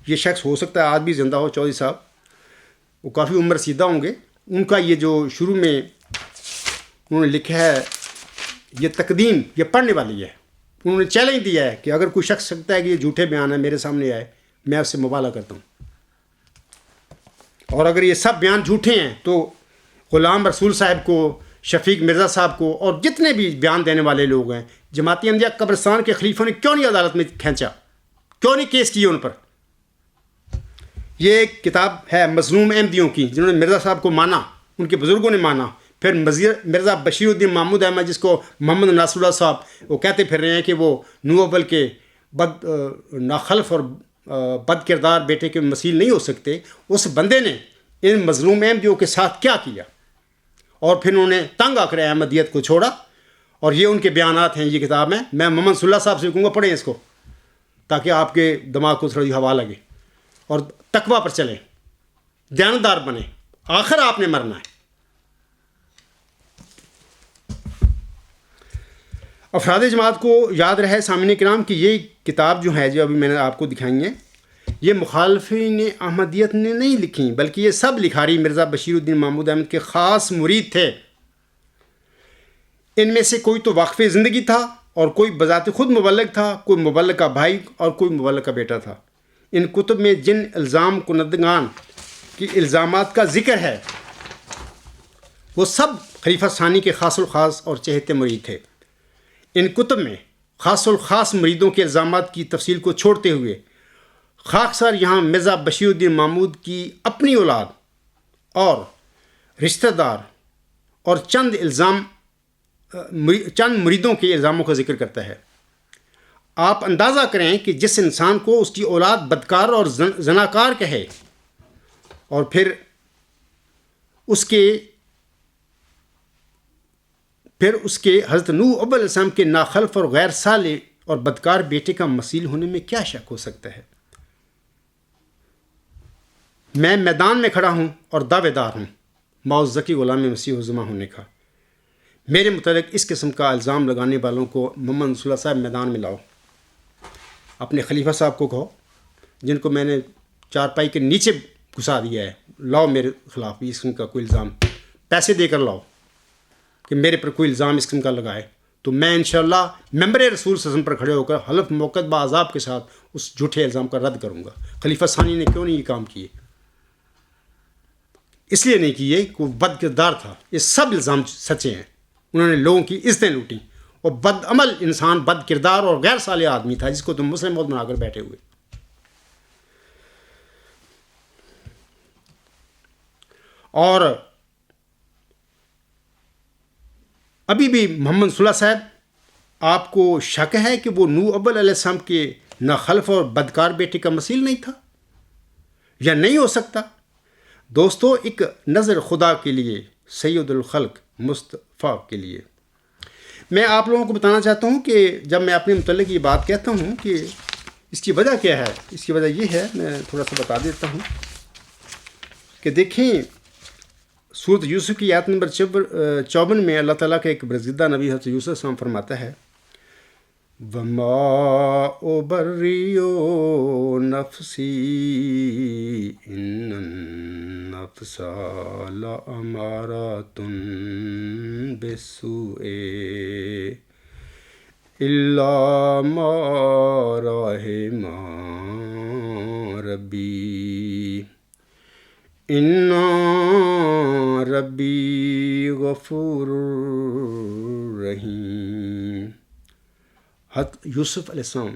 یہ شخص ہو سکتا ہے آج بھی زندہ ہو، چودھری صاحب، وہ کافی عمر رسیدہ ہوں گے۔ ان کا یہ جو شروع میں انہوں نے لکھا ہے یہ تقدیم، یہ پڑھنے والی ہے، انہوں نے چیلنج دیا ہے کہ اگر کوئی شخص سکتا ہے کہ یہ جھوٹے بیان ہے میرے سامنے آئے، میں اس سے مبالغہ کرتا ہوں، اور اگر یہ سب بیان جھوٹے ہیں تو غلام رسول صاحب کو، شفیق مرزا صاحب کو، اور جتنے بھی بیان دینے والے لوگ ہیں، جماعت احمدیہ قبرستان کے خلیفوں نے کیوں نہیں عدالت میں کھینچا، کیوں نہیں کیس کیے ان پر؟ یہ ایک کتاب ہے مظلوم احمدیوں کی، جنہوں نے مرزا صاحب کو مانا، ان کے بزرگوں نے مانا، پھر مرزا بشیر الدین محمود احمد، جس کو محمد ناصر اللہ صاحب وہ کہتے پھر رہے ہیں کہ وہ نوح اول کے ناخلف اور بد کردار بیٹے کے مثیل نہیں ہو سکتے، اس بندے نے ان مظلوم احمدیوں کے ساتھ کیا کیا، اور پھر انہوں نے تنگ آ کر احمدیت کو چھوڑا، اور یہ ان کے بیانات ہیں، یہ کتاب ہے۔ میں محمد صلی اللہ صاحب سے کہوں گا پڑھیں اس کو، تاکہ آپ کے دماغ کو تھوڑی ہوا لگے اور تقویٰ پر چلیں، دیانتدار بنیں، آخر آپ نے مرنا ہے۔ افراد جماعت کو یاد رہے سامعین کرام کہ یہ کتاب جو ہے جو ابھی میں نے آپ کو دکھائی ہیں، یہ مخالفین احمدیت نے نہیں لکھی، بلکہ یہ سب لکھاری مرزا بشیر الدین محمود احمد کے خاص مرید تھے۔ ان میں سے کوئی تو واقف زندگی تھا، اور کوئی بذات خود مبلغ تھا، کوئی مبلغ کا بھائی اور کوئی مبلغ کا بیٹا تھا۔ ان کتب میں جن الزام کنندگان کی الزامات کا ذکر ہے وہ سب خلیفہ ثانی کے خاص الخاص اور چہتے مرید تھے۔ ان کتب میں خاص الخاص مریدوں کے الزامات کی تفصیل کو چھوڑتے ہوئے خاکسار یہاں مرزا بشیر الدین محمود کی اپنی اولاد اور رشتہ دار اور چند مریدوں کے الزاموں کا ذکر کرتا ہے۔ آپ اندازہ کریں کہ جس انسان کو اس کی اولاد بدکار اور زناکار کہے، اور پھر اس کے حضرت نوح اول علیہ السلام کے ناخلف اور غیر صالح اور بدکار بیٹے کا مثیل ہونے میں کیا شک ہو سکتا ہے؟ میں میدان میں کھڑا ہوں اور دعوے دار ہوں معوذ ذکی غلام مسیح الزماں ہونے کا۔ میرے متعلق اس قسم کا الزام لگانے والوں کو محمد رسول اللہ صاحب میدان میں لاؤ، اپنے خلیفہ صاحب کو کہو جن کو میں نے چارپائی کے نیچے گھسا دیا ہے، لاؤ میرے خلاف اس قسم کا کوئی الزام، پیسے دے کر لاؤ کہ میرے پر کوئی الزام اس قسم کا لگائے، تو میں انشاءاللہ ممبر رسول صلی اللہ علیہ وسلم پر کھڑے ہو کر حلف موقت بعذاب کے ساتھ اس جھوٹے الزام کا رد کروں گا۔ خلیفہ ثانی نے کیوں نہیں یہ کام کیے؟ اس لیے نہیں کیے کہ وہ بد کردار تھا۔ یہ سب الزام سچے ہیں، انہوں نے لوگوں کی عزتیں لوٹیں، اور بد عمل انسان بد کردار اور غیر صالح آدمی تھا جس کو تم مسلم موت بنا کر بیٹھے ہوئے۔ اور ابھی بھی محمد صلی اللہ علیہ وسلم آپ کو شک ہے کہ وہ نوح اول علیہ السلام کے ناخلف اور بدکار بیٹے کا مثیل نہیں تھا یا نہیں ہو سکتا؟ دوستو، ایک نظر خدا کے لیے، سید الخلق مصطفیٰ کے لیے میں آپ لوگوں کو بتانا چاہتا ہوں کہ جب میں اپنے متعلق یہ بات کہتا ہوں کہ اس کی وجہ کیا ہے، اس کی وجہ یہ ہے، میں تھوڑا سا بتا دیتا ہوں کہ دیکھیں سورۃ یوسف کی آیت نمبر 54 میں اللہ تعالیٰ کا ایک برگزیدہ نبی حضرت یوسف علیہ السلام فرماتا ہے وَمَا أُبَرِّئُ نَفْسِي إِنَّ النَّفْسَ لَأَمَّارَةٌ بِالسُّوءِ إِلَّا مَا رَحِمَ رَبِّي إِنَّ رَبِّي غَفُورٌ رَحِيمٌ۔ حضرت یوسف علیہ السلام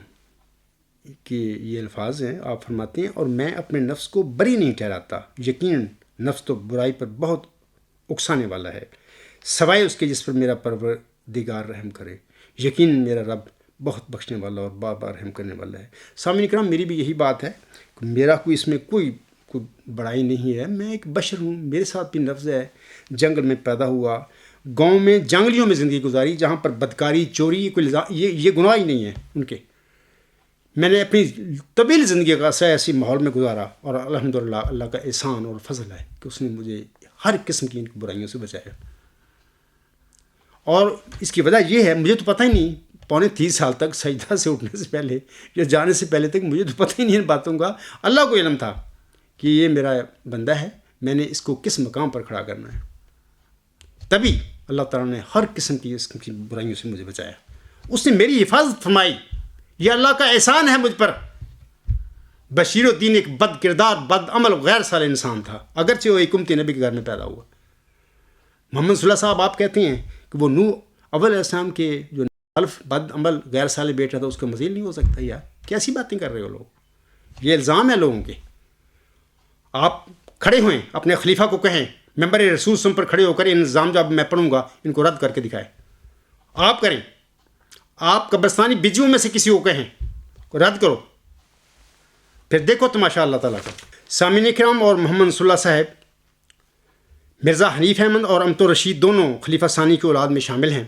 کے یہ الفاظ ہیں، آپ فرماتے ہیں اور میں اپنے نفس کو بری نہیں ٹھہراتا، یقیناً نفس تو برائی پر بہت اکسانے والا ہے، سوائے اس کے جس پر میرا پروردگار رحم کرے، یقیناً میرا رب بہت بخشنے والا اور بار بار رحم کرنے والا ہے۔ سامعین کرام، میری بھی یہی بات ہے کہ میرا کوئی اس میں کوئی بڑائی نہیں ہے، میں ایک بشر ہوں، میرے ساتھ بھی نفس ہے، جنگل میں پیدا ہوا، گاؤں میں جنگلیوں میں زندگی گزاری جہاں پر بدکاری، چوری، یہ گناہ ہی نہیں ہے ان کے۔ میں نے اپنی طویل زندگی کا ایسی ماحول میں گزارا، اور الحمدللہ اللہ کا احسان اور فضل ہے کہ اس نے مجھے ہر قسم کی برائیوں سے بچایا۔ اور اس کی وجہ یہ ہے، مجھے تو پتہ ہی نہیں، 30 سال تک سجدہ سے اٹھنے سے پہلے یا جانے سے پہلے تک مجھے تو پتہ ہی نہیں ان باتوں کا، اللہ کو علم تھا کہ یہ میرا بندہ ہے، میں نے اس کو کس مقام پر کھڑا کرنا ہے۔ تبھی اللہ تعالیٰ نے ہر قسم کی اس کی برائیوں سے مجھے بچایا، اس نے میری حفاظت فرمائی، یہ اللہ کا احسان ہے مجھ پر۔ بشیر الدین ایک بد کردار، بد عمل، غیر صالح انسان تھا، اگرچہ وہ ایک امتی نبی کے گھر میں پیدا ہوا۔ محمد صلی اللہ علیہ وسلم آپ کہتے ہیں کہ وہ نوح اول علیہ السلام کے جو خلف بد عمل غیر صالح بیٹا تھا اس کا مثیل نہیں ہو سکتا؟ یار کیسی باتیں کر رہے ہو لوگ، یہ الزام ہے لوگوں کے۔ آپ کھڑے ہوئیں، اپنے خلیفہ کو کہیں، ممبر رسول سم پر کھڑے ہو کر ان الزام جب میں پڑھوں گا ان کو رد کر کے دکھائے۔ آپ کریں، آپ قبرستانی بجیوں میں سے کسی کو کہیں رد کرو، پھر دیکھو تماشا اللہ تعالیٰ کا۔ سامعین کرام، اور محمد صلی اللہ صاحب مرزا حنیف احمد اور امت رشید دونوں خلیفہ ثانی کی اولاد میں شامل ہیں،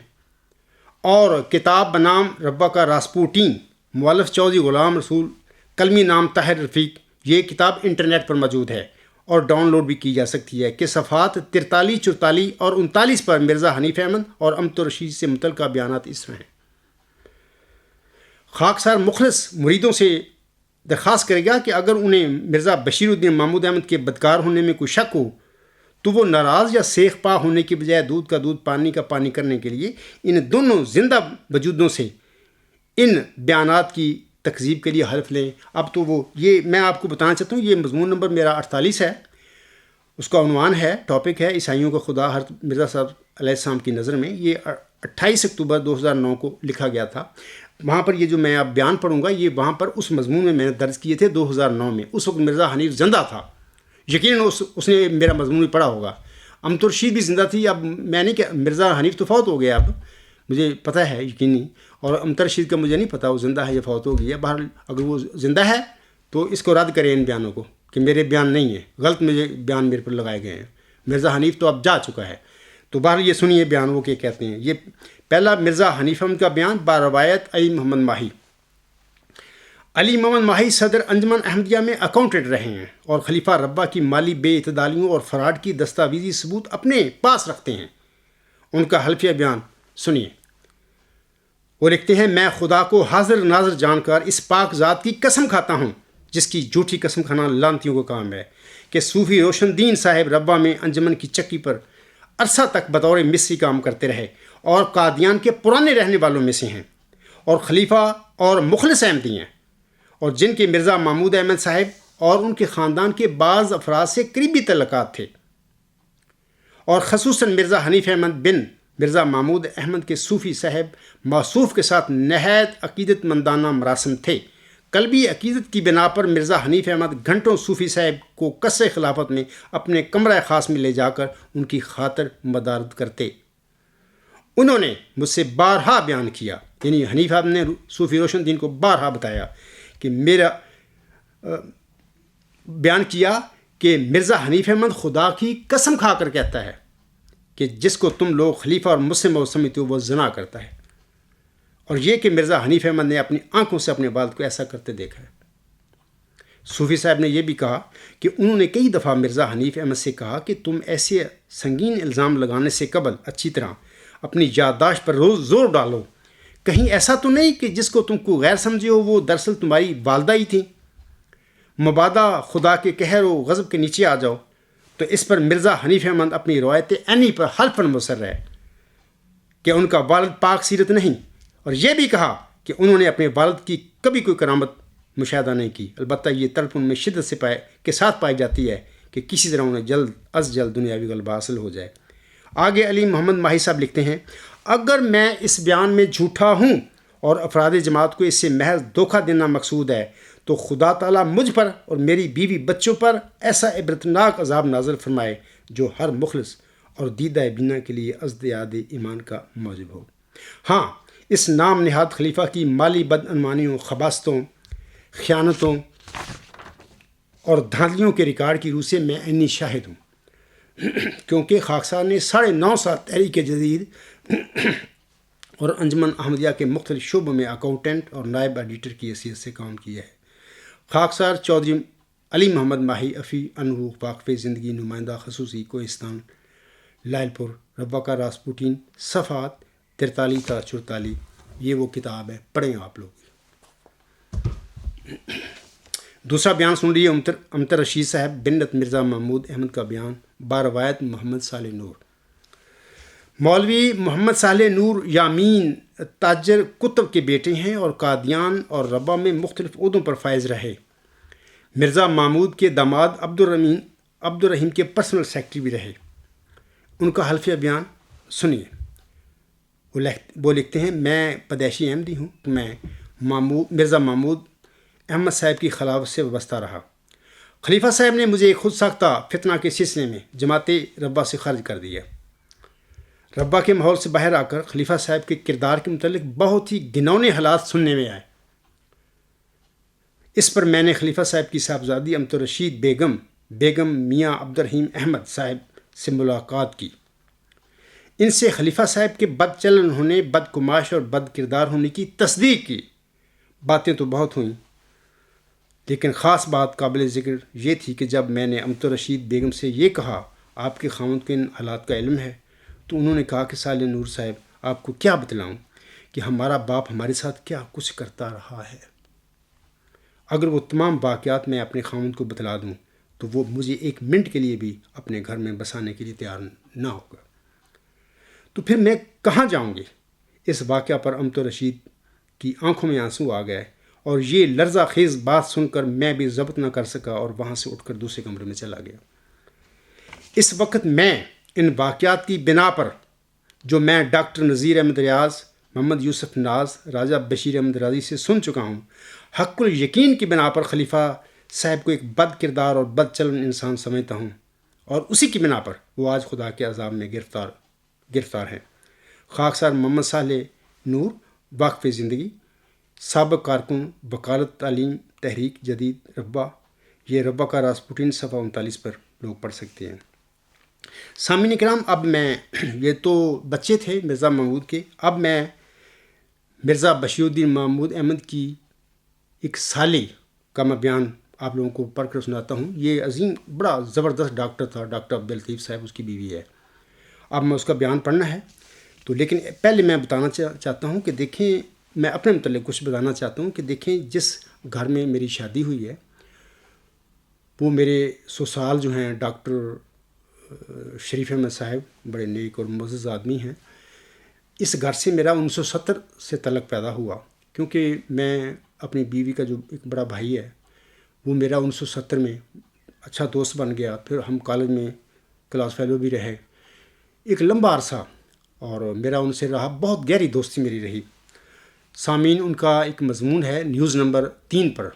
اور کتاب بنام ربا کا راسپوٹین، مؤلف چودھری غلام رسول، کلمی نام طاہر رفیق، یہ کتاب انٹرنیٹ پر موجود ہے اور ڈاؤن لوڈ بھی کی جا سکتی ہے، کہ صفحات 43، 44 اور 39 پر مرزا حنیف احمد اور امت رشید سے متعلقہ بیانات اس طرح ہیں۔ خاکسار مخلص مریدوں سے درخواست کرے گا کہ اگر انہیں مرزا بشیر الدین محمود احمد کے بدکار ہونے میں کوئی شک ہو تو وہ ناراض یا سیخ پا ہونے کی بجائے دودھ کا دودھ، پانی کا پانی کرنے کے لیے ان دونوں زندہ وجودوں سے ان بیانات کی تکذیب کے لیے حلف لیں۔ اب تو وہ یہ میں آپ کو بتانا چاہتا ہوں، یہ مضمون نمبر میرا 48 ہے، اس کا عنوان ہے، ٹاپک ہے عیسائیوں کا خدا حضرت مرزا صاحب علیہ السلام کی نظر میں۔ یہ 28 اکتوبر 2009 کو لکھا گیا تھا۔ وہاں پر یہ جو میں اب بیان پڑھوں گا یہ وہاں پر اس مضمون میں نے درج کیے تھے 2009 میں۔ اس وقت مرزا حنیف زندہ تھا، یقیناً اس نے میرا مضمون بھی پڑھا ہوگا۔ امت رشید بھی زندہ تھی، اب میں نہیں کہ مرزا حنیف تو فوت ہو گیا، اب مجھے پتہ ہے یقینی، اور امت رشید کا مجھے نہیں پتہ وہ زندہ ہے یا فوت ہو گیا۔ بہرحال اگر وہ زندہ ہے تو اس کو رد کریں ان بیانوں کو کہ میرے بیان نہیں ہیں، غلط مجھے بیان میرے پر لگائے گئے ہیں۔ مرزا حنیف تو اب جا چکا ہے، تو بہرحال یہ سنیے بیان وہ کیا کہتے ہیں۔ یہ پہلا مرزا حنیف احمد کا بیان باروایت علی محمد ماہی۔ علی محمد ماہی صدر انجمن احمدیہ میں اکاؤنٹنٹ رہے ہیں اور خلیفہ ربا کی مالی بے اعتدالیوں اور فراڈ کی دستاویزی ثبوت اپنے پاس رکھتے ہیں۔ ان کا حلفیہ بیان سنیے۔ وہ لکھتے ہیں، میں خدا کو حاضر ناظر جان کر اس پاک ذات کی قسم کھاتا ہوں جس کی جھوٹی قسم کھانا لانتیوں کا کام ہے، کہ صوفی روشن دین صاحب ربا میں انجمن کی چکی پر عرصہ تک بطور مصری کام کرتے رہے اور قادیان کے پرانے رہنے والوں میں سے ہیں اور خلیفہ اور مخلص احمدی ہیں، اور جن کے مرزا محمود احمد صاحب اور ان کے خاندان کے بعض افراد سے قریبی تعلقات تھے، اور خصوصاً مرزا حنیف احمد بن مرزا محمود احمد کے صوفی صاحب موصوف کے ساتھ نہایت عقیدت مندانہ مراسم تھے۔ قلبی عقیدت کی بنا پر مرزا حنیف احمد گھنٹوں صوفی صاحب کو قصر خلافت میں اپنے کمرہ خاص میں لے جا کر ان کی خاطر مدارت کرتے۔ انہوں نے مجھ سے بارہا بیان کیا، یعنی حنیف احمد نے صوفی روشن دین کو بارہا بتایا کہ بیان کیا کہ مرزا حنیف احمد خدا کی قسم کھا کر کہتا ہے کہ جس کو تم لوگ خلیفہ اور مسلم سمجھتے ہو وہ زنا کرتا ہے، اور یہ کہ مرزا حنیف احمد نے اپنی آنکھوں سے اپنے والد کو ایسا کرتے دیکھا ہے۔ صوفی صاحب نے یہ بھی کہا کہ انہوں نے کئی دفعہ مرزا حنیف احمد سے کہا کہ تم ایسے سنگین الزام لگانے سے قبل اچھی طرح اپنی یادداشت پر روز زور ڈالو، کہیں ایسا تو نہیں کہ جس کو تم کو غیر سمجھے ہو وہ دراصل تمہاری والدہ ہی تھیں۔ مبادا خدا کے قہر و غضب کے نیچے آ جاؤ۔ تو اس پر مرزا حنیف احمد اپنی روایت عینی پر حلفاً مصر ہے کہ ان کا والد پاک سیرت نہیں، اور یہ بھی کہا کہ انہوں نے اپنے والد کی کبھی کوئی کرامت مشاہدہ نہیں کی، البتہ یہ طلب ان میں شدت سے کے ساتھ پائی جاتی ہے کہ کسی طرح انہیں جلد از جلد دنیاوی غلبہ حاصل ہو جائے۔ آگے علی محمد ماہی صاحب لکھتے ہیں، اگر میں اس بیان میں جھوٹا ہوں اور افراد جماعت کو اس سے محض دھوکہ دینا مقصود ہے تو خدا تعالیٰ مجھ پر اور میری بیوی بچوں پر ایسا عبرتناک عذاب نازل فرمائے جو ہر مخلص اور دیدہ بینا کے لیے ازدیاد ایمان کا موجب ہو۔ ہاں، اس نام نہاد خلیفہ کی مالی بدعنوانیوں، خباثتوں، خیانتوں اور دھاندلیوں کے ریکارڈ کی روح سے میں عینی شاہد ہوں، کیونکہ خاکسار نے 9.5 سال تحریک جدید اور انجمن احمدیہ کے مختلف شعبوں میں اکاؤنٹنٹ اور نائب ایڈیٹر کی حیثیت سے کام کیا ہے۔ خاکسار چودھری علی محمد ماہی افی انوح واقف زندگی نمائندہ خصوصی کوہستان لائل پور ربا کا راسپوٹین صفحات 43 تا 44۔ یہ وہ کتاب ہے، پڑھیں آپ لوگ۔ دوسرا بیان سن لیے امتر رشید صاحب بنت مرزا محمود احمد کا بیان باروایت محمد صالح نور۔ مولوی محمد صالح نور یامین تاجر کتب کے بیٹے ہیں اور قادیان اور ربا میں مختلف عہدوں پر فائز رہے۔ مرزا محمود کے داماد عبدالرحیم کے پرسنل سیکرٹری بھی رہے۔ ان کا حلفیہ بیان سنیے۔ وہ لکھتے ہیں، میں پیدائشی احمدی ہوں، میں مرزا محمود احمد صاحب کی خلافت سے وابستہ رہا۔ خلیفہ صاحب نے مجھے خود ساختہ فتنہ کے سلسلے میں جماعت ربا سے خارج کر دیا۔ ربا کے ماحول سے باہر آ کر خلیفہ صاحب کے کردار کے متعلق بہت ہی گھنونے حالات سننے میں آئے۔ اس پر میں نے خلیفہ صاحب کی صاحبزادی امتر رشید بیگم میاں عبدالرحیم احمد صاحب سے ملاقات کی۔ ان سے خلیفہ صاحب کے بد چلن ہونے، بد کماش اور بد کردار ہونے کی تصدیق کی۔ باتیں تو بہت ہوئیں، لیکن خاص بات قابل ذکر یہ تھی کہ جب میں نے امتر رشید بیگم سے یہ کہا آپ کے خاوند کو ان حالات کا علم ہے، تو انہوں نے کہا کہ صالح نور صاحب آپ کو کیا بتلاؤں کہ ہمارا باپ ہمارے ساتھ کیا کچھ کرتا رہا ہے۔ اگر وہ تمام واقعات میں اپنے خاوند کو بتلا دوں تو وہ مجھے 1 منٹ کے لیے بھی اپنے گھر میں بسانے کے لیے تیار نہ ہوگا، تو پھر میں کہاں جاؤں گی؟ اس واقعہ پر امتر رشید کی آنکھوں میں آنسو آ گئے اور یہ لرزہ خیز بات سن کر میں بھی ضبط نہ کر سکا اور وہاں سے اٹھ کر دوسرے کمرے میں چلا گیا۔ اس وقت میں ان واقعات کی بنا پر جو میں ڈاکٹر نذیر احمد ریاض، محمد یوسف ناز، راجہ بشیر احمد رازی سے سن چکا ہوں، حق الیقین کی بنا پر خلیفہ صاحب کو ایک بد کردار اور بد چلن انسان سمجھتا ہوں، اور اسی کی بنا پر وہ آج خدا کے عذاب میں گرفتار ہیں۔ خاکسار محمد صالح نور واقف زندگی، سابق کارکن وکالت تعلیم تحریک جدید ربا، یہ ربا کا راسپوٹین صفحہ 39 پر لوگ پڑھ سکتے ہیں۔ سامعین کرام، اب میں یہ تو بچے تھے مرزا محمود کے، اب میں مرزا بشیر الدین محمود احمد کی ایک سالے کا میں بیان آپ لوگوں کو پڑھ کر سناتا ہوں۔ یہ عظیم بڑا زبردست ڈاکٹر تھا، ڈاکٹر عبداللطیف صاحب اس کی بیوی ہے۔ اب میں اس کا بیان پڑھنا ہے تو، لیکن پہلے میں بتانا چاہتا ہوں کہ دیکھیں، میں اپنے متعلق کچھ بتانا چاہتا ہوں کہ دیکھیں، جس گھر میں میری شادی ہوئی ہے وہ میرے سسرال جو ہیں ڈاکٹر شریف احمد صاحب بڑے نیک اور معزز آدمی ہیں۔ اس گھر سے میرا 1970 سے تعلق پیدا ہوا، کیونکہ میں اپنی بیوی کا جو ایک بڑا بھائی ہے وہ میرا 1970 میں اچھا دوست بن گیا، پھر ہم کالج میں کلاس فیلو بھی رہے ایک لمبا عرصہ، اور میرا ان سے رہا بہت گہری دوستی میری رہی۔ سامعین، ان کا ایک مضمون ہے نیوز نمبر 3 پر،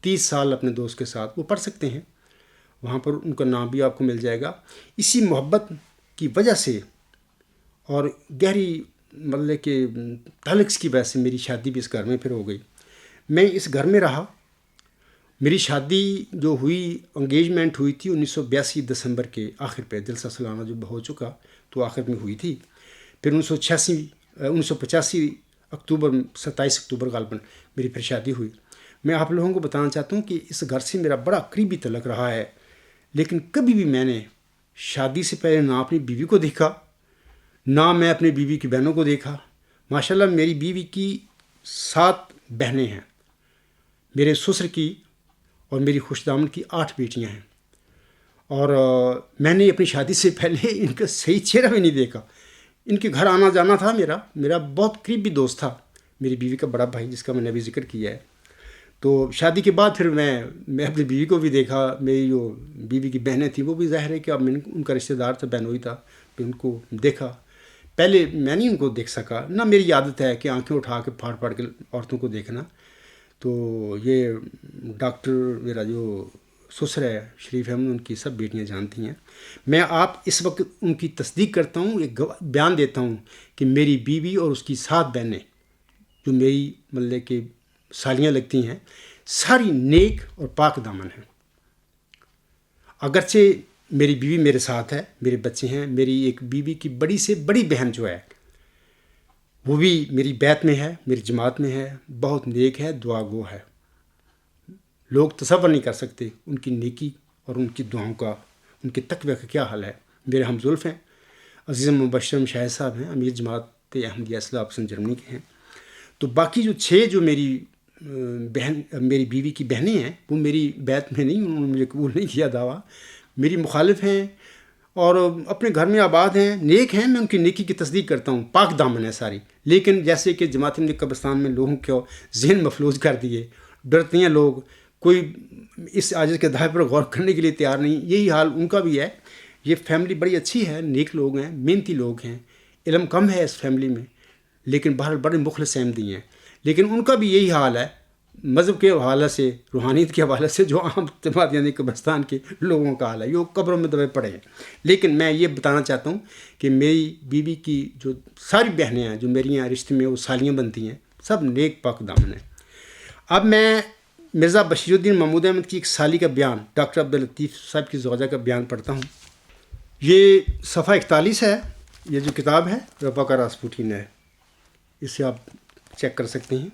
30 سال اپنے دوست کے ساتھ، وہ پڑھ سکتے ہیں، وہاں پر ان کا نام بھی آپ کو مل جائے گا۔ اسی محبت کی وجہ سے اور گہری مطلب کہ تعلق کی وجہ سے میری شادی بھی اس گھر میں پھر ہو گئی۔ میں اس گھر میں رہا۔ میری شادی جو ہوئی، انگیجمنٹ ہوئی تھی 1982 دسمبر کے آخر پہ، جلسہ سالانہ جو ہو چکا تو آخر میں ہوئی تھی۔ پھر 1985 اکتوبر 27 اکتوبر غالباً میری پھر شادی ہوئی۔ میں آپ لوگوں کو بتانا چاہتا ہوں کہ اس گھر سے میرا بڑا قریبی تعلق رہا ہے، لیکن کبھی بھی میں نے شادی سے پہلے نہ اپنی بیوی کو دیکھا، نہ میں اپنی بیوی کی بہنوں کو دیکھا۔ ماشاءاللہ میری بیوی کی 7 بہنیں ہیں، میرے سسر کی اور میری خوش دامن کی 8 بیٹیاں ہیں، اور میں نے اپنی شادی سے پہلے ان کا صحیح چہرہ بھی نہیں دیکھا۔ ان کے گھر آنا جانا تھا، میرا بہت قریبی دوست تھا میری بیوی کا بڑا بھائی، جس کا میں نے ابھی ذکر کیا ہے۔ تو شادی کے بعد پھر میں اپنی بیوی کو بھی دیکھا، میری جو بیوی کی بہنیں تھیں وہ بھی ظاہر ہے کہ اب میں ان کا رشتہ دار تھا، بہنوئی تھا، پھر ان کو دیکھا۔ پہلے میں نہیں ان کو دیکھ سکا، نہ میری عادت ہے کہ آنکھیں اٹھا کے پھاڑ پھاڑ کے عورتوں کو دیکھنا۔ تو یہ ڈاکٹر میرا جو سسر ہے شریف احمد، ان کی سب بیٹیاں جانتی ہیں۔ میں آپ اس وقت ان کی تصدیق کرتا ہوں، ایک بیان دیتا ہوں کہ میری بیوی اور اس کی 7 بہنیں جو میری مطلب کہ سالیاں لگتی ہیں، ساری نیک اور پاک دامن ہیں۔ اگرچہ میری بیوی میرے ساتھ ہے، میرے بچے ہیں، میری ایک بیوی کی بڑی سے بڑی بہن جو ہے وہ بھی میری بیت میں ہے، میری جماعت میں ہے، بہت نیک ہے، دعا گو ہے۔ لوگ تصور نہیں کر سکتے ان کی نیکی اور ان کی دعاؤں کا، ان کے تقوی کا کیا حال ہے۔ میرے ہم زلف ہیں، عزیز مبشرم شاہد صاحب ہیں، امیر جماعت احمدیہ اصلاح پسند جرمنی کے ہیں۔ تو باقی جو 6 جو میری بیوی کی بہنیں ہیں وہ میری بیت میں نہیں، انہوں نے مجھے قبول نہیں کیا دعویٰ، میری مخالف ہیں اور اپنے گھر میں آباد ہیں، نیک ہیں، میں ان کی نیکی کی تصدیق کرتا ہوں، پاک دامن ہے ساری۔ لیکن جیسے کہ جماعت احمدیہ قبرستان میں لوگوں کو ذہن مفلوج کر دیے، ڈرتے ہیں لوگ، کوئی اس عاجز کے دعوے پر غور کرنے کے لیے تیار نہیں۔ یہی حال ان کا بھی ہے۔ یہ فیملی بڑی اچھی ہے، نیک لوگ ہیں، محنتی لوگ ہیں، علم کم ہے اس فیملی میں، لیکن بہرحال بڑے مخلص احمدی ہیں۔ لیکن ان کا بھی یہی حال ہے، مذہب کے حوالے سے، روحانیت کے حوالے سے، جو عام جماعت احمدیہ قبرستان کے لوگوں کا حال ہے، یہ قبروں میں دبے پڑے ہیں۔ لیکن میں یہ بتانا چاہتا ہوں کہ میری بیوی کی جو ساری بہنیں ہیں جو میری ہیں رشتے میں وہ سالیاں بنتی ہیں، سب نیک پاک دامن ہیں۔ اب میں مرزا بشیر الدین محمود احمد کی ایک سالی کا بیان، ڈاکٹر عبداللطیف صاحب کی زوجہ کا بیان پڑھتا ہوں۔ یہ صفحہ 41 ہے، یہ جو کتاب ہے ربا کا راسپوٹین ہے، اسے آپ چیک کر سکتے ہیں۔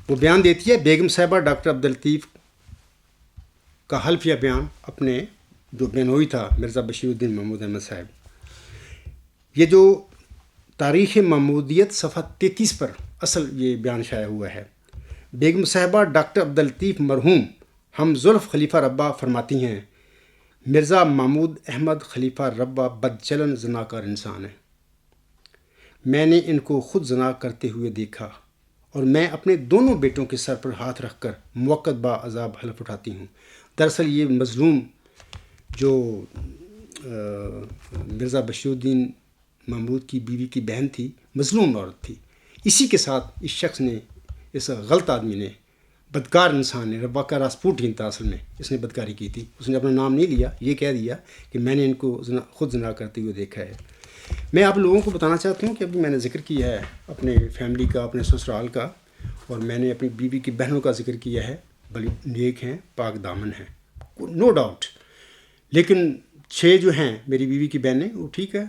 وہ بیان دیتی ہے بیگم صاحبہ ڈاکٹر عبداللطیف کا حلفیہ بیان، اپنے جو بہنوئی تھا مرزا بشیر الدین محمود احمد صاحب۔ یہ جو تاریخ محمودیت صفحہ 33 پر اصل یہ بیان شائع ہوا ہے۔ بیگم صاحبہ ڈاکٹر عبداللطیف مرحوم ہم زلف خلیفہ ربا فرماتی ہیں، مرزا محمود احمد خلیفہ ربا بدچلن زناکار انسان ہے۔ میں نے ان کو خود زنا کرتے ہوئے دیکھا اور میں اپنے دونوں بیٹوں کے سر پر ہاتھ رکھ کر موقت با عذاب حلف اٹھاتی ہوں۔ دراصل یہ مظلوم جو مرزا بشیر الدین محمود کی بیوی کی بہن تھی، مظلوم عورت تھی، اسی کے ساتھ اس شخص نے، اس غلط آدمی نے، بدکار انسان نے، ربا کا راسپوٹین تھا اصل میں، اس نے بدکاری کی تھی۔ اس نے اپنا نام نہیں لیا، یہ کہہ دیا کہ میں نے ان کو خود زنا کرتے ہوئے دیکھا ہے۔ میں آپ لوگوں کو بتانا چاہتا ہوں کہ ابھی میں نے ذکر کیا ہے اپنے فیملی کا، اپنے سسرال کا، اور میں نے اپنی بیوی کی بہنوں کا ذکر کیا ہے، بڑی نیک ہیں، پاک دامن ہیں، نو ڈاؤٹ۔ لیکن 6 جو ہیں میری بیوی کی بہنیں، وہ ٹھیک ہے،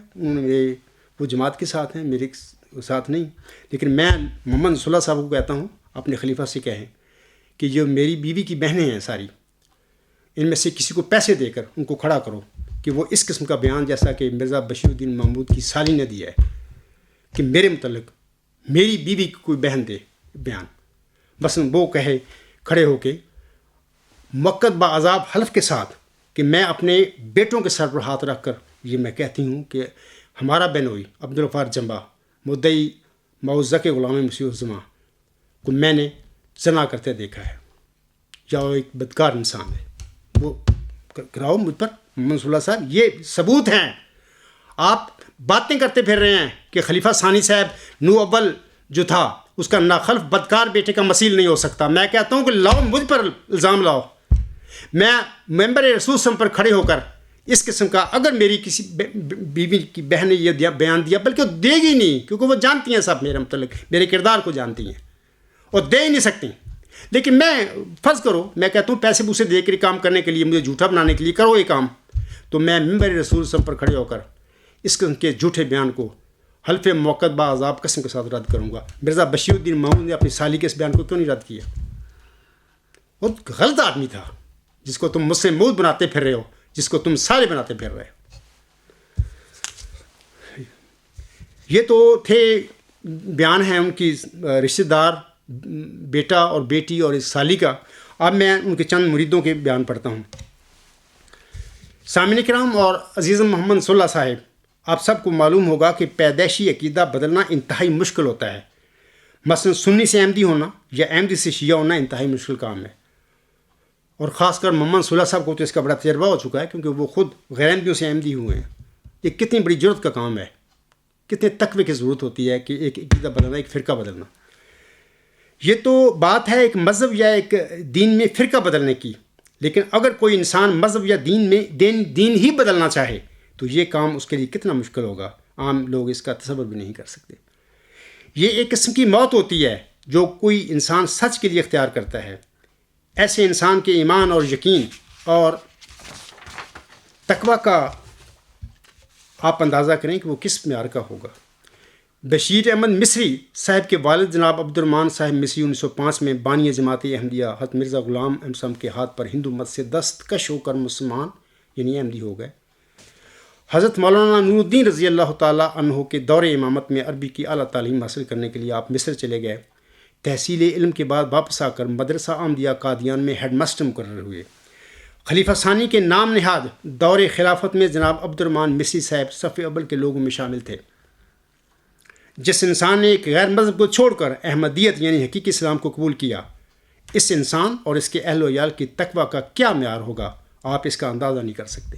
وہ جماعت کے ساتھ ہیں، میرے ساتھ نہیں. لیکن میں محمد صلی اللہ صاحب کو کہتا ہوں اپنے خلیفہ سے کہیں کہ جو میری بیوی کی بہنیں ہیں ساری، ان میں سے کسی کو پیسے دے کر ان کو کھڑا کرو کہ وہ اس قسم کا بیان جیسا کہ مرزا بشیر الدین محمود کی سالی نے دیا ہے کہ میرے متعلق میری بیوی کی کوئی بہن دے بیان، بس وہ کہے کھڑے ہو کے موقت بعذاب حلف کے ساتھ کہ میں اپنے بیٹوں کے سر پر ہاتھ رکھ کر یہ میں کہتی ہوں کہ ہمارا بہنوئی عبدالغفار جمبا مدعی معوذہ کے غلام مسیح الزماں کو میں نے زنا کرتے دیکھا ہے یا وہ ایک بدکار انسان ہے، وہ کراؤ مجھ پر محمد صلی اللہ صاحب. یہ ثبوت ہیں. آپ باتیں کرتے پھر رہے ہیں کہ خلیفہ ثانی صاحب نو اول جو تھا اس کا ناخلف بدکار بیٹے کا مثیل نہیں ہو سکتا. میں کہتا ہوں کہ لاؤ مجھ پر الزام لاؤ. میں ممبر رسول سم پر کھڑے ہو کر اس قسم کا اگر میری کسی بیوی کی بہن نے یہ بیان دیا، بلکہ وہ دے گی نہیں کیونکہ وہ جانتی ہیں سب میرے متعلق، میرے کردار کو جانتی ہیں اور دے ہی نہیں سکتی. لیکن میں فرض کرو میں کہتا ہوں پیسے پوسے دے کر کام کرنے کے لیے، مجھے جھوٹا بنانے کے لیے کرو یہ کام، تو میں ممبر رسول سم پر کھڑے ہو کر اس قسم کے جھوٹے بیان کو حلف موقت بعذاب قسم کے ساتھ رد کروں گا. مرزا بشیر الدین محمود نے اپنی سالی کے اس بیان کو کیوں نہیں رد کیا؟ وہ غلط آدمی تھا جس کو تم مسلم مود بناتے پھر رہے ہو، جس کو تم سارے بناتے پھر رہے ہو. یہ تو تھے بیان ہیں ان کی رشتہ دار بیٹا اور بیٹی اور اس سالی کا. اب میں ان کے چند مریدوں کے بیان پڑھتا ہوں. سامعین کرام اور عزیزم محمد صلی اللہ صاحب، آپ سب کو معلوم ہوگا کہ پیدائشی عقیدہ بدلنا انتہائی مشکل ہوتا ہے. مثلا سنی سے احمدی ہونا یا احمدی سے شیعہ ہونا انتہائی مشکل کام ہے، اور خاص کر محمد صلی اللہ صاحب کو تو اس کا بڑا تجربہ ہو چکا ہے کیونکہ وہ خود غیر احمدیوں سے احمدی ہوئے ہیں. یہ کتنی بڑی جرت کا کام ہے، کتنے تقوی کی ضرورت ہوتی ہے کہ ایک عقیدہ بدلنا، ایک فرقہ بدلنا. یہ تو بات ہے ایک مذہب یا ایک دین میں فرقہ بدلنے کی، لیکن اگر کوئی انسان مذہب یا دین میں دین ہی بدلنا چاہے تو یہ کام اس کے لیے کتنا مشکل ہوگا. عام لوگ اس کا تصور بھی نہیں کر سکتے. یہ ایک قسم کی موت ہوتی ہے جو کوئی انسان سچ کے لیے اختیار کرتا ہے. ایسے انسان کے ایمان اور یقین اور تقوی کا آپ اندازہ کریں کہ وہ کس معیار کا ہوگا. بشیر احمد مصری صاحب کے والد جناب عبد الرحمن صاحب مصری 1905 میں بانی جماعت احمدیہ حضرت مرزا غلام احمد صاحب کے ہاتھ پر ہندو مت سے دستکش ہو کر مسلمان یعنی احمدی ہو گئے. حضرت مولانا نور الدین رضی اللہ تعالیٰ عنہ کے دور امامت میں عربی کی اعلیٰ تعلیم حاصل کرنے کے لیے آپ مصر چلے گئے. تحصیل علم کے بعد واپس آ کر مدرسہ احمدیہ قادیان میں ہیڈ ماسٹر مقرر ہوئے. خلیفہ ثانی کے نام نہاد دور خلافت میں جناب عبد الرحمن مصری صاحب صف اول کے لوگوں میں شامل تھے. جس انسان نے ایک غیر مذہب کو چھوڑ کر احمدیت یعنی حقیقی اسلام کو قبول کیا، اس انسان اور اس کے اہل و عیال کی تقوی کا کیا معیار ہوگا، آپ اس کا اندازہ نہیں کر سکتے.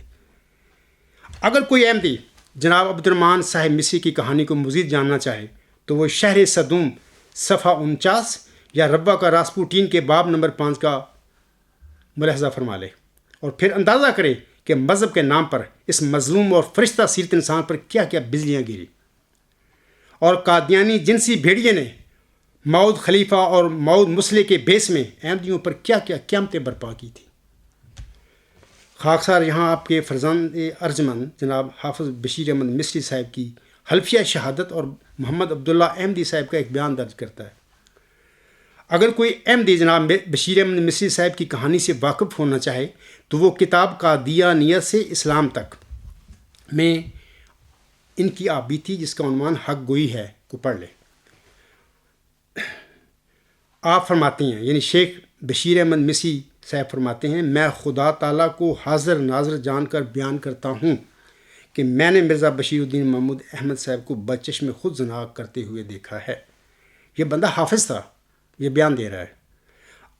اگر کوئی احمدی جناب عبد الرحمن صاحب مصری کی کہانی کو مزید جاننا چاہے تو وہ شہر صدوم صفحہ 49 یا ربہ کا راسپوٹین کے باب نمبر 5 کا ملاحظہ فرما لے اور پھر اندازہ کرے کہ مذہب کے نام پر اس مظلوم اور فرشتہ سیرت انسان پر کیا کیا بجلیاں گری، اور قادیانی جنسی بھیڑیے نے مود خلیفہ اور مود مسلح کے بیس میں احمدیوں پر کیا کیا قیامتیں برپا کی تھی. خاکسار یہاں آپ کے فرزند ارجمند جناب حافظ بشیر احمد مصری صاحب کی حلفیہ شہادت اور محمد عبداللہ احمدی صاحب کا ایک بیان درج کرتا ہے. اگر کوئی احمدی جناب بشیر احمد مصری صاحب کی کہانی سے واقف ہونا چاہے تو وہ کتاب قادیانیت سے اسلام تک میں ان کی آپ بیتی جس کا عنوان حق گوئی ہے کو پڑھ لے. آپ فرماتے ہیں یعنی شیخ بشیر احمد مصری صاحب فرماتے ہیں، میں خدا تعالیٰ کو حاضر ناظر جان کر بیان کرتا ہوں کہ میں نے مرزا بشیر الدین محمود احمد صاحب کو بچشم خود زنا کرتے ہوئے دیکھا ہے. یہ بندہ حافظ تھا، یہ بیان دے رہا ہے.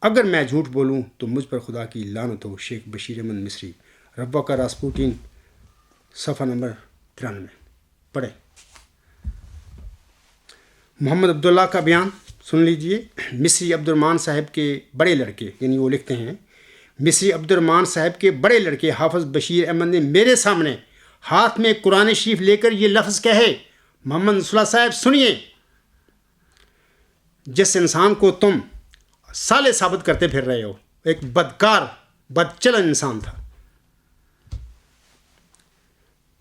اگر میں جھوٹ بولوں تو مجھ پر خدا کی لعنت ہو. شیخ بشیر احمد مصری، ربہ کا راسپوٹین، صفحہ نمبر 93 پڑھیں. محمد عبداللہ کا بیان سن لیجئے. مصری عبد الرحمن صاحب کے بڑے لڑکے یعنی وہ لکھتے ہیں، مصری عبد الرحمن صاحب کے بڑے لڑکے حافظ بشیر احمد نے میرے سامنے ہاتھ میں قرآن شریف لے کر یہ لفظ کہے، محمد صلی اللہ صاحب سنیے، جس انسان کو تم صالح ثابت کرتے پھر رہے ہو ایک بدکار بدچلن انسان تھا.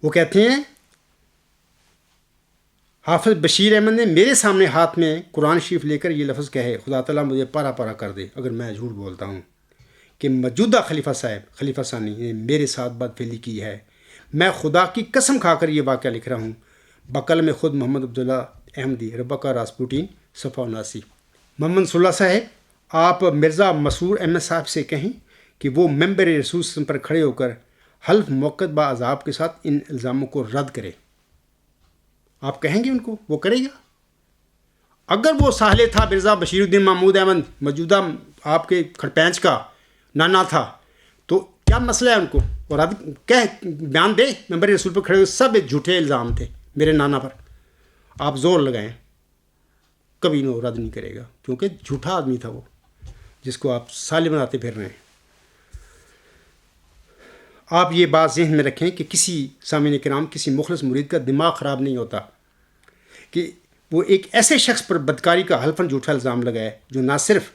وہ کہتے ہیں حافظ بشیر احمد نے میرے سامنے ہاتھ میں قرآن شریف لے کر یہ لفظ کہے، خدا تعالیٰ مجھے پارا پارا کر دے اگر میں جھوٹ بولتا ہوں، کہ موجودہ خلیفہ صاحب خلیفہ ثانی نے میرے ساتھ بد فعلی کی ہے۔ میں خدا کی قسم کھا کر یہ واقعہ لکھ رہا ہوں۔ بقلم خود محمد عبداللہ احمدی، ربکہ راسپوٹین، صفحہ 79۔ محمد صلی اللہ صاحب، آپ مرزا مسرور احمد صاحب سے کہیں کہ وہ ممبر رسول صلی اللہ علیہ وسلم پر کھڑے ہو کر حلف موقت با عذاب کے ساتھ ان الزاموں کو رد کرے۔ آپ کہیں گے ان کو، وہ کرے گا؟ اگر وہ ساحل تھا مرزا بشیر الدین محمود احمد، موجودہ آپ کے کھڑپینچ کا نانا تھا، تو کیا مسئلہ ہے ان کو؟ اور بیان دے، ممبر رسول پر کھڑے ہوئے سب جھوٹے الزام تھے میرے نانا پر، آپ زور لگائیں، کبھی نہ رد نہیں کرے گا، کیونکہ جھوٹا آدمی تھا وہ، جس کو آپ سالے بناتے پھر رہے ہیں۔ آپ یہ بات ذہن میں رکھیں کہ کسی سامعین کرام، کسی مخلص مرید کا دماغ خراب نہیں ہوتا کہ وہ ایک ایسے شخص پر بدکاری کا حلفاً جھوٹا الزام لگائے جو نہ صرف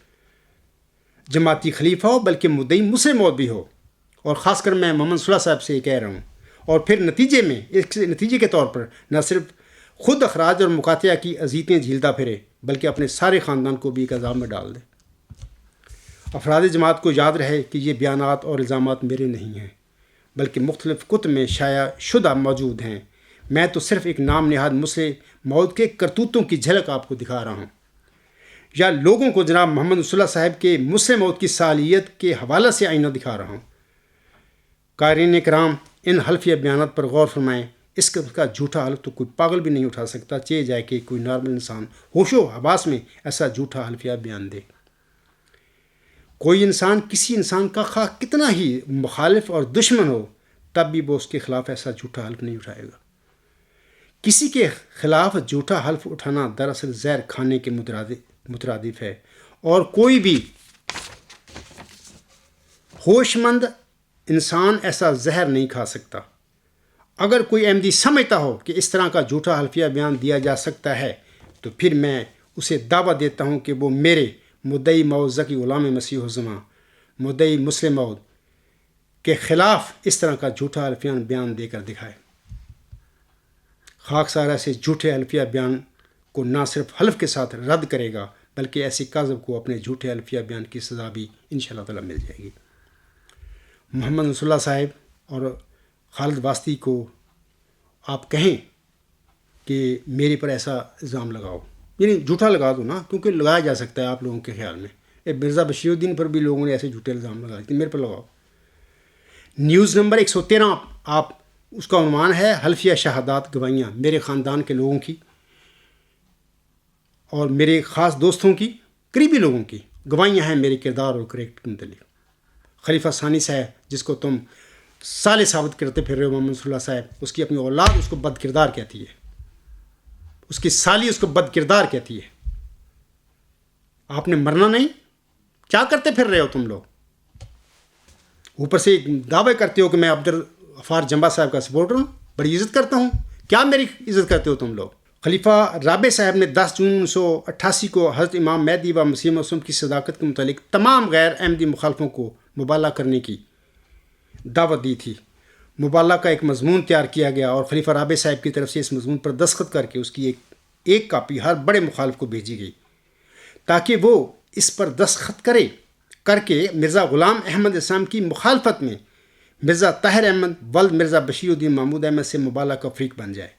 جماعتی خلیفہ ہو بلکہ مدعی مسلم موت بھی ہو، اور خاص کر میں محمد صلی اللہ صاحب سے یہ کہہ رہا ہوں، اور پھر نتیجے کے طور پر نہ صرف خود اخراج اور مقاطعہ کی اذیتیں جھیلتا پھرے بلکہ اپنے سارے خاندان کو بھی ایک عذاب میں ڈال دے۔ افراد جماعت کو یاد رہے کہ یہ بیانات اور الزامات میرے نہیں ہیں بلکہ مختلف کتب میں شائع شدہ موجود ہیں۔ میں تو صرف ایک نام نہاد مسلم موت کے کرتوتوں کی جھلک آپ کو دکھا رہا ہوں، یا لوگوں کو جناب محمد صلی اللہ صاحب کے مسلم موت کی صالحیت کے حوالے سے آئینہ دکھا رہا ہوں۔ قارئین کرام، ان حلفیہ بیانات پر غور فرمائیں۔ اس قسم کا جھوٹا حلف تو کوئی پاگل بھی نہیں اٹھا سکتا، چاہے جائے کہ کوئی نارمل انسان ہوش و حواس میں ایسا جھوٹا حلفیہ بیان دے۔ کوئی انسان کسی انسان کا خواہ کتنا ہی مخالف اور دشمن ہو، تب بھی وہ اس کے خلاف ایسا جھوٹا حلف نہیں اٹھائے گا۔ کسی کے خلاف جھوٹا حلف اٹھانا دراصل زہر کھانے کے مترادف ہے، اور کوئی بھی ہوش مند انسان ایسا زہر نہیں کھا سکتا۔ اگر کوئی احمدی سمجھتا ہو کہ اس طرح کا جھوٹا حلفیہ بیان دیا جا سکتا ہے، تو پھر میں اسے دعویٰ دیتا ہوں کہ وہ میرے مدعی موعود ذکی غلام مسیح الزماں، مدعی مسلم موعود کے خلاف اس طرح کا جھوٹا حلفیہ بیان دے کر دکھائے۔ خاکسار ایسے جھوٹے حلفیہ بیان کو نہ صرف حلف کے ساتھ رد کرے گا بلکہ ایسی کاذب کو اپنے جھوٹے حلفیہ بیان کی سزا بھی انشاءاللہ تعالیٰ مل جائے گی۔ محمد رسول اللہ صاحب اور خالد واسطی کو آپ کہیں کہ میرے پر ایسا الزام لگاؤ، یعنی جھوٹا لگا دو نا، کیونکہ لگایا جا سکتا ہے آپ لوگوں کے خیال میں۔ مرزا بشیر الدین پر بھی لوگوں نے ایسے جھوٹے الزام لگا دیے، میرے پر لگاؤ۔ نیوز نمبر 113 آپ، اس کا عنوان ہے حلفیہ شہادات گواہیاں میرے خاندان کے لوگوں کی اور میرے خاص دوستوں کی، قریبی لوگوں کی گواہیاں ہیں میرے کردار اور کریکٹر کے متعلق۔ خلیفہ ثانی صاحب جس کو تم سالے ثابت کرتے پھر رہے ہو، محمد صلی اللہ صاحب، اس کی اپنی اولاد اس کو بد کردار کہتی ہے، اس کی سالی اس کو بد کردار کہتی ہے۔ آپ نے مرنا نہیں، کیا کرتے پھر رہے ہو تم لوگ؟ اوپر سے دعوے کرتے ہو کہ میں عبدالغفار جمبا صاحب کا سپورٹر ہوں، بڑی عزت کرتا ہوں، کیا میری عزت کرتے ہو تم لوگ؟ خلیفہ رابع صاحب نے 10 جون 1988 کو حضرت امام مہدی و مسیح موعود کی صداقت کے متعلق تمام غیر احمدی مخالفوں کو مبالغہ کرنے کی دعوت دی تھی۔ مبالغہ کا ایک مضمون تیار کیا گیا اور خلیفہ رابع صاحب کی طرف سے اس مضمون پر دستخط کر کے اس کی ایک کاپی ہر بڑے مخالف کو بھیجی گئی تاکہ وہ اس پر دستخط کر کے مرزا غلام احمد اسلام کی مخالفت میں مرزا طاہر احمد ولد مرزا بشیر الدین محمود احمد سے مبالغہ کا فریق بن جائے۔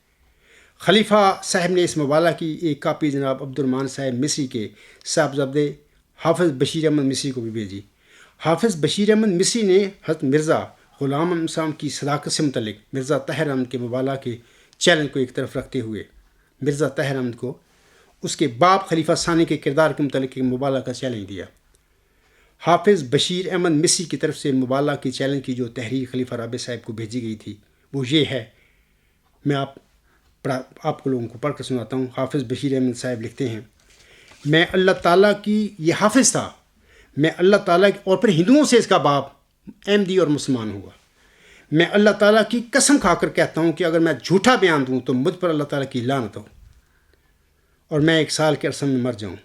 خلیفہ صاحب نے اس مبالغہ کی ایک کاپی جناب عبدالرحمن صاحب مصری کے صاحبزادے حافظ بشیر احمد مصری کو بھی بھیجی۔ حافظ بشیر احمد مصری نے حضرت مرزا غلام احمد اسلام کی صداقت سے متعلق مرزا طاہر احمد کے مبالغہ کے چیلنج کو ایک طرف رکھتے ہوئے مرزا طاہر احمد کو اس کے باپ خلیفہ ثانی کے کردار کے متعلق ایک مبالغہ کا چیلنج دیا۔ حافظ بشیر احمد مصری کی طرف سے مبالغہ کی چیلنج کی جو تحریر خلیفہ رابع صاحب کو بھیجی گئی تھی وہ یہ ہے، میں آپ کو لوگوں کو پڑھ کر سناتا ہوں۔ حافظ بشیر احمد صاحب لکھتے ہیں، میں اللہ تعالیٰ کی، یہ حافظ تھا، میں اللہ تعالیٰ اور پھر ہندوؤں سے اس کا باپ احمدی اور مسلمان ہوا، میں اللہ تعالیٰ کی قسم کھا کر کہتا ہوں کہ اگر میں جھوٹا بیان دوں تو مجھ پر اللہ تعالیٰ کی لعنت ہو اور میں 1 سال کے عرصے میں مر جاؤں،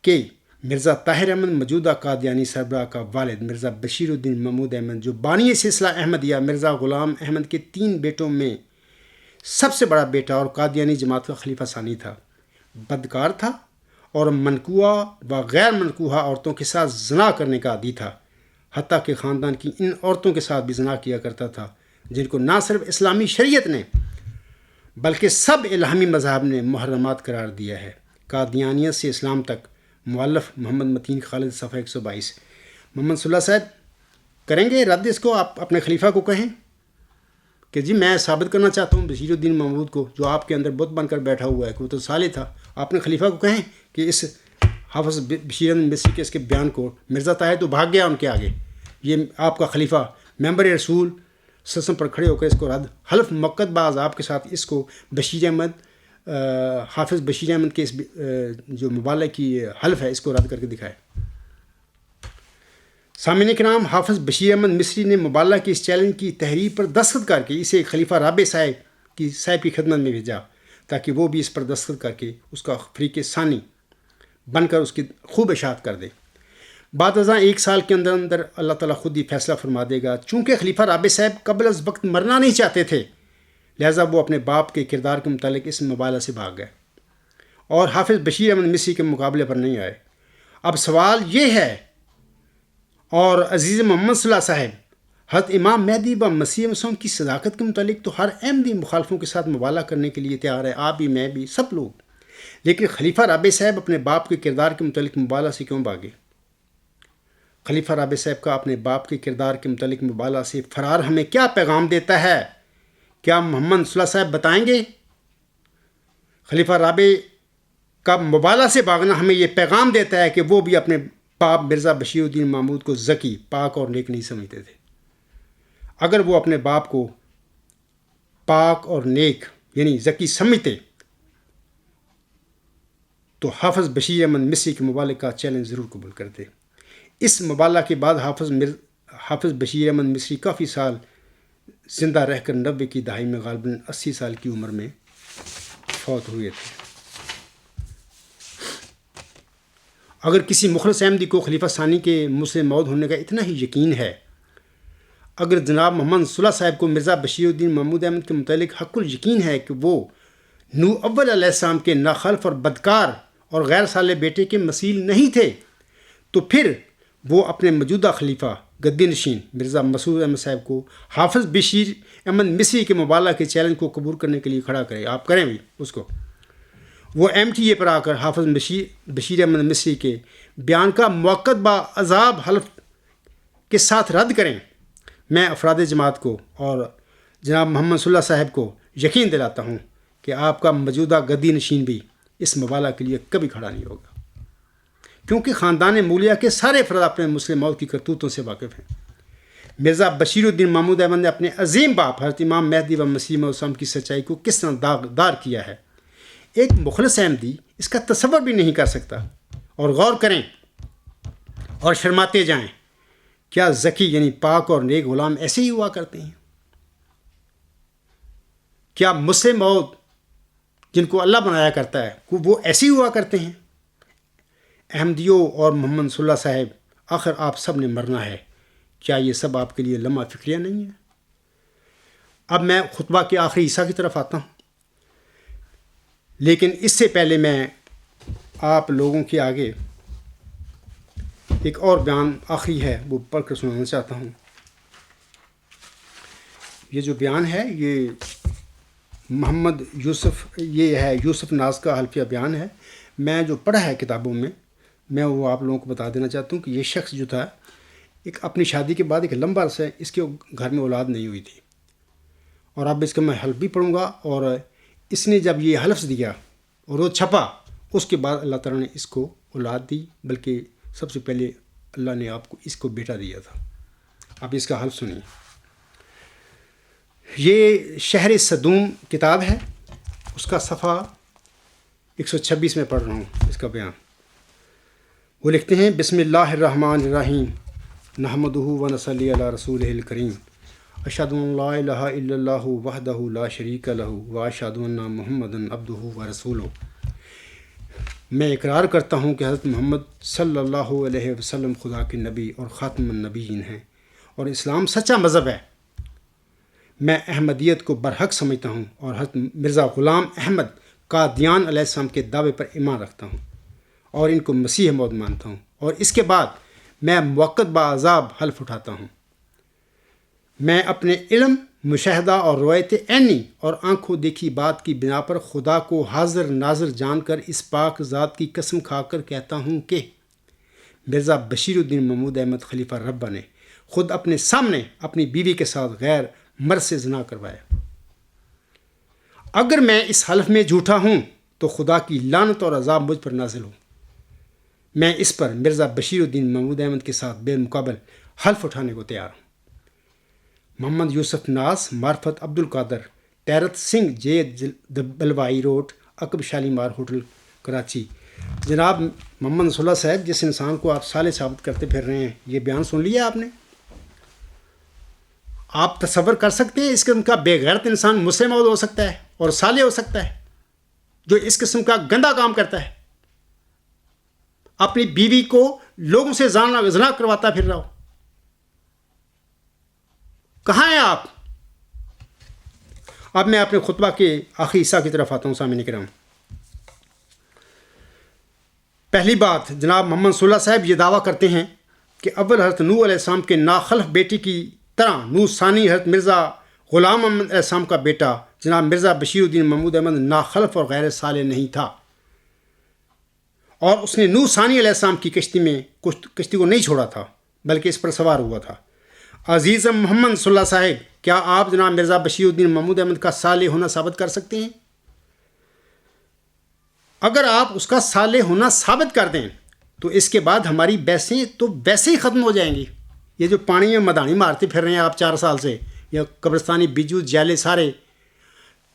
کہ مرزا طاہر احمد موجودہ قادیانی سربراہ کا والد مرزا بشیر الدین محمود احمد جو بانی سلسلہ احمدیہ مرزا غلام احمد کے 3 بیٹوں میں سب سے بڑا بیٹا اور قادیانی جماعت کا خلیفہ ثانی تھا، بدکار تھا اور منکوہ و غیر منکوہ عورتوں کے ساتھ زنا کرنے کا عادی تھا، حتیٰ کہ خاندان کی ان عورتوں کے ساتھ بھی زنا کیا کرتا تھا جن کو نہ صرف اسلامی شریعت نے بلکہ سب الہامی مذہب نے محرمات قرار دیا ہے۔ قادیانیت سے اسلام تک، مؤلف محمد متین خالد، صفحہ 122۔ محمد صلی اللہ صاحب کریں گے رد اس کو، آپ اپنے خلیفہ کو کہیں کہ جی میں ثابت کرنا چاہتا ہوں بشیر الدین محمود کو جو آپ کے اندر بت بن کر بیٹھا ہوا ہے کہ وہ تو صالح تھا، آپ نے خلیفہ کو کہیں کہ اس حافظ بشیر احمد مصری کے اس کے بیان کو، مرزا طاہر تو بھاگ گیا ان کے آگے، یہ آپ کا خلیفہ ممبر رسول سسم پر کھڑے ہو کر اس کو رد حلف مؤکد باز آپ کے ساتھ اس کو بشیر احمد حافظ بشیر احمد کے اس جو مبالغہ کی حلف ہے اس کو رد کر کے دکھائے۔ سامعین کرام، حافظ بشیر احمد مصری نے مبالغہ کی اس چیلنج کی تحریر پر دستخط کر کے اسے خلیفہ رابع صاحب کی خدمت میں بھیجا تاکہ وہ بھی اس پر دستخط کر کے اس کا فریق ثانی بن کر اس کی خوب اشاعت کر دے۔ بعد ازاں 1 سال کے اندر اندر اللہ تعالیٰ خود ہی فیصلہ فرما دے گا۔ چونکہ خلیفہ رابع صاحب قبل از وقت مرنا نہیں چاہتے تھے، لہٰذا وہ اپنے باپ کے کردار کے متعلق اس مبالغہ سے بھاگ گئے اور حافظ بشیر احمد مصری کے مقابلے پر نہیں آئے۔ اب سوال یہ ہے، اور عزیز محمد صلی اللہ صاحب حضرت امام مہدی و مسیح موعود کی صداقت کے متعلق تو ہر احمدی مخالفوں کے ساتھ مبالغہ کرنے کے لیے تیار ہے، آپ بھی، میں بھی، سب لوگ، لیکن خلیفہ رابع صاحب اپنے باپ کے کردار کے متعلق مبالغہ سے کیوں بھاگے؟ خلیفہ رابع صاحب کا اپنے باپ کے کردار کے متعلق مبالغہ سے فرار ہمیں کیا پیغام دیتا ہے؟ کیا محمد صلی اللہ صاحب بتائیں گے؟ خلیفہ رابع کا مبالغہ سے بھاگنا ہمیں یہ پیغام دیتا ہے کہ وہ بھی اپنے باپ مرزا بشیر الدین محمود کو ذکی، پاک اور نیک نہیں سمجھتے تھے۔ اگر وہ اپنے باپ کو پاک اور نیک یعنی ذکی سمجھتے تو حافظ بشیر احمد مصری کے مبالغہ کا چیلنج ضرور قبول کرتے۔ اس مبالغہ کے بعد حافظ بشیر احمد مصری کافی سال زندہ رہ کر 90 کی دہائی میں غالباً 80 سال کی عمر میں فوت ہوئے تھے۔ اگر کسی مخلص احمدی کو خلیفہ ثانی کے مسلم موعود ہونے کا اتنا ہی یقین ہے، اگر جناب محمد صلی اللہ صاحب کو مرزا بشیر الدین محمود احمد کے متعلق حق الیقین ہے کہ وہ نوح اول علیہ السلام کے ناخلف اور بدکار اور غیر صالح بیٹے کے مثیل نہیں تھے، تو پھر وہ اپنے موجودہ خلیفہ گدی نشین مرزا مسعود احمد صاحب کو حافظ بشیر احمد مصری کے مبالغہ کے چیلنج کو قبول کرنے کے لیے کھڑا کرے۔ آپ کریں بھی اس کو، وہ MTA پر آ کر حافظ بشیر احمد مصری کے بیان کا مؤکد با عذاب حلف کے ساتھ رد کریں۔ میں افراد جماعت کو اور جناب محمد صلی اللہ صاحب کو یقین دلاتا ہوں کہ آپ کا موجودہ گدی نشین بھی اس مبالغہ کے لیے کبھی کھڑا نہیں ہوگا، کیونکہ خاندان مولیہ کے سارے افراد اپنے مسلم موت کی کرتوتوں سے واقف ہیں۔ مرزا بشیر الدین محمود احمد نے اپنے عظیم باپ حضرت امام مہدی و مسیح موعود کی سچائی کو کس طرح داغدار کیا ہے، ایک مخلص احمدی اس کا تصور بھی نہیں کر سکتا۔ اور غور کریں اور شرماتے جائیں، کیا ذکی یعنی پاک اور نیک غلام ایسے ہی ہوا کرتے ہیں؟ کیا مسلم موعود جن کو اللہ بنایا کرتا ہے وہ ایسے ہی ہوا کرتے ہیں؟ احمدیوں اور محمد صلی اللہ صاحب، آخر آپ سب نے مرنا ہے، کیا یہ سب آپ کے لیے لمحہ فکریہ نہیں ہے؟ اب میں خطبہ کے آخری حصہ کی طرف آتا ہوں، لیکن اس سے پہلے میں آپ لوگوں کے آگے ایک اور بیان آخری ہے وہ پڑھ کر سنانا چاہتا ہوں۔ یہ جو بیان ہے یہ محمد یوسف، یہ ہے یوسف ناز کا حلفیہ بیان ہے، میں جو پڑھا ہے کتابوں میں وہ آپ لوگوں کو بتا دینا چاہتا ہوں کہ یہ شخص جو تھا ایک اپنی شادی کے بعد ایک لمبا عرصہ اس کے گھر میں اولاد نہیں ہوئی تھی، اور اب اس کا میں حلف بھی پڑھوں گا، اور اس نے جب یہ حلف دیا اور وہ چھپا، اس کے بعد اللہ تعالیٰ نے اس کو اولاد دی، بلکہ سب سے پہلے اللہ نے آپ کو اس کو بیٹا دیا تھا۔ اب اس کا حلف سنیے۔ یہ شہر صدوم کتاب ہے، اس کا صفحہ 126 میں پڑھ رہا ہوں اس کا بیان۔ وہ لکھتے ہیں، بسم اللہ الرحمن الرحیم، نحمدہ و نصلی علی رسولہ الکریم، اشہد ان لا الہ الا اللہ وحدہ لا شریک لہ و اشہد ان محمدا عبدہ و رسولہ۔ میں اقرار کرتا ہوں کہ حضرت محمد صلی اللہ علیہ وسلم خدا کے نبی اور خاتم النبیین ہیں اور اسلام سچا مذہب ہے۔ میں احمدیت کو برحق سمجھتا ہوں اور حضرت مرزا غلام احمد قادیان علیہ السلام کے دعوے پر ایمان رکھتا ہوں اور ان کو مسیح موعود مانتا ہوں، اور اس کے بعد میں موقت بعذاب حلف اٹھاتا ہوں۔ میں اپنے علم، مشاہدہ اور روایت عینی اور آنکھوں دیکھی بات کی بنا پر خدا کو حاضر ناظر جان کر اس پاک ذات کی قسم کھا کر کہتا ہوں کہ مرزا بشیر الدین محمود احمد خلیفہ ربہ نے خود اپنے سامنے اپنی بیوی کے ساتھ غیر مرد سے زنا کروایا۔ اگر میں اس حلف میں جھوٹا ہوں تو خدا کی لعنت اور عذاب مجھ پر نازل ہو۔ میں اس پر مرزا بشیر الدین محمود احمد کے ساتھ بے مقابل حلف اٹھانے کو تیار ہوں۔ محمد یوسف ناز، معرفت عبد القادر، تیرت سنگھ، جے بلوائی روڈ، عقب شالیمار ہوٹل، کراچی۔ جناب محمد نصر اللہ صاحب، جس انسان کو آپ صالح ثابت کرتے پھر رہے ہیں، یہ بیان سن لیا آپ نے؟ آپ تصور کر سکتے ہیں اس قسم کا بے غیرت انسان مسلم موعود ہو سکتا ہے اور صالح ہو سکتا ہے جو اس قسم کا گندا کام کرتا ہے، اپنی بیوی کو لوگوں سے زنا کرواتا پھر رہا ہو؟ کہاں ہیں آپ؟ اب میں اپنے خطبہ کے آخری حصہ کی طرف آتا ہوں سامعین کرام۔ پہلی بات، جناب محمد صلی اللہ صاحب یہ دعویٰ کرتے ہیں کہ اول حضرت نوح علیہ السلام کے ناخلف بیٹی کی طرح نوح ثانی حضرت مرزا غلام احمد علیہ السلام کا بیٹا جناب مرزا بشیر الدین محمود احمد ناخلف اور غیر صالح نہیں تھا، اور اس نے نوح ثانی علیہ السلام کی کشتی کو نہیں چھوڑا تھا بلکہ اس پر سوار ہوا تھا۔ عزیز محمد صلی اللہ صاحب، کیا آپ جناب مرزا بشیر الدین محمود احمد کا صالح ہونا ثابت کر سکتے ہیں؟ اگر آپ اس کا صالح ہونا ثابت کر دیں تو اس کے بعد ہماری بحثیں تو ویسے ہی ختم ہو جائیں گی۔ یہ جو پانی میں مدانی مارتے پھر رہے ہیں آپ 4 سال سے، یا قبرستانی بیجو جیلے سارے،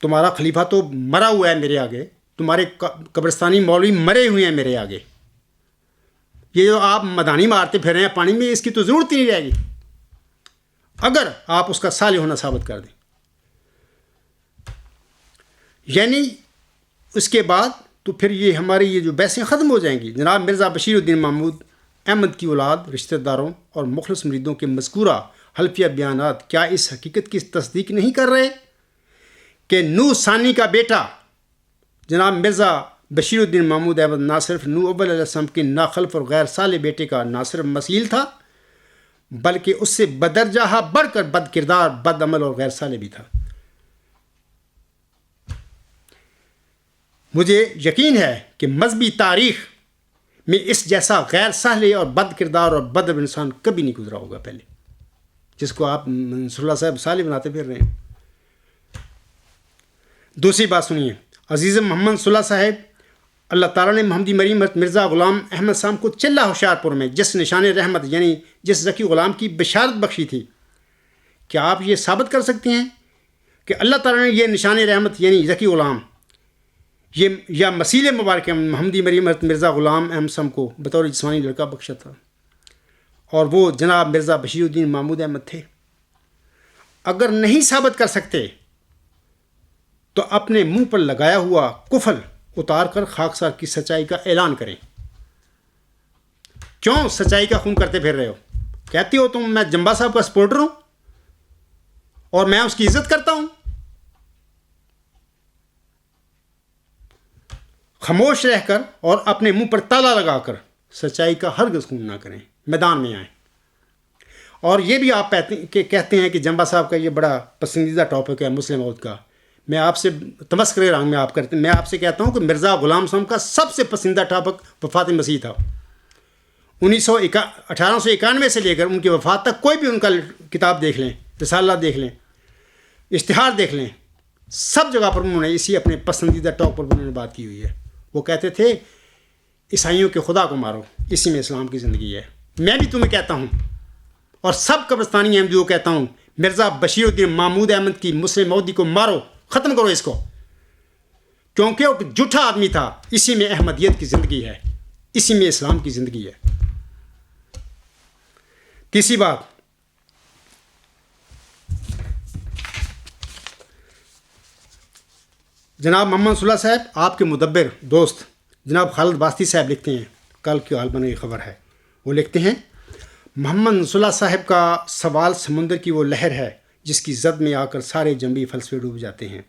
تمہارا خلیفہ تو مرا ہوا ہے میرے آگے، تمہارے قبرستانی مولوی مرے ہوئے ہیں میرے آگے، یہ جو آپ مدانی مارتے پھر رہے ہیں پانی میں، اس کی تو ضرورت ہی نہیں رہے گی اگر آپ اس کا صالح ہونا ثابت کر دیں۔ یعنی اس کے بعد تو پھر یہ ہماری یہ جو بحثیں ختم ہو جائیں گی۔ جناب مرزا بشیر الدین محمود احمد کی اولاد، رشتہ داروں اور مخلص مریدوں کے مذکورہ حلفیہ بیانات کیا اس حقیقت کی تصدیق نہیں کر رہے کہ نوح ثانی کا بیٹا جناب مرزا بشیر الدین محمود احمد نہ صرف نوح اول علیہ السلام کے ناخلف اور غیر صالح بیٹے کا نہ صرف مثیل تھا بلکہ اس سے بدرجہ بڑھ کر بد کردار، بد عمل اور غیر صالح بھی تھا؟ مجھے یقین ہے کہ مذہبی تاریخ میں اس جیسا غیر صالح اور بد کردار اور بد انسان کبھی نہیں گزرا ہوگا پہلے، جس کو آپ نصر اللہ صاحب صالح بناتے پھر رہے ہیں۔ دوسری بات سنیے، عزیز محمد صلی اللہ صاحب، اللہ تعالیٰ نے محمدی مریم مرزا غلام احمد صاحب کو چلہ ہوشیار پور میں جس نشان رحمت یعنی جس ذکی غلام کی بشارت بخشی تھی، کیا آپ یہ ثابت کر سکتے ہیں کہ اللہ تعالیٰ نے یہ نشان رحمت یعنی ذکی غلام یا مسیل مبارک محمدی مریم مرزا غلام احمد صاحب کو بطور جسمانی لڑکا بخشا تھا، اور وہ جناب مرزا بشیر الدین محمود احمد تھے؟ اگر نہیں ثابت کر سکتے تو اپنے منہ پر لگایا ہوا کفل اتار کر خاکسار کی سچائی کا اعلان کریں۔ کیوں سچائی کا خون کرتے پھر رہے ہو؟ کہتے ہو تم میں جمبا صاحب کا سپورٹر ہوں اور میں اس کی عزت کرتا ہوں۔ خاموش رہ کر اور اپنے منہ پر تالا لگا کر سچائی کا ہرگز خون نہ کریں، میدان میں آئیں۔ اور یہ بھی آپ کہتے ہیں کہ جمبا صاحب کا یہ بڑا پسندیدہ ٹاپک ہے مسلم عورت کا۔ میں آپ سے تمسکرے رنگ میں آپ سے کہتا ہوں کہ مرزا غلام صاحب کا سب سے پسندیدہ ٹاپک وفات مسیح تھا۔ 1891 سے لے کر ان کی وفات تک کوئی بھی ان کا کتاب دیکھ لیں، رسالہ دیکھ لیں، اشتہار دیکھ لیں، سب جگہ پر انہوں نے اسی اپنے پسندیدہ ٹاپ پر انہوں نے بات کی ہوئی ہے۔ وہ کہتے تھے عیسائیوں کے خدا کو مارو، اسی میں اسلام کی زندگی ہے۔ میں بھی تمہیں کہتا ہوں اور سب قبرستانی احمدیوں کو کہتا ہوں، مرزا بشیر الدین محمود احمد کی مسلم مودی کو مارو، ختم کرو اس کو، کیونکہ وہ جھوٹا آدمی تھا۔ اسی میں احمدیت کی زندگی ہے، اسی میں اسلام کی زندگی ہے۔ تیسری بات، جناب محمد صلی اللہ صاحب، آپ کے مدبر دوست جناب خالد واسطی صاحب لکھتے ہیں، کل کی عالمانہ کی خبر ہے، وہ لکھتے ہیں محمد نصر اللہ صاحب کا سوال سمندر کی وہ لہر ہے جس کی زد میں آ کر سارے جنبی فلسفے ڈوب جاتے ہیں۔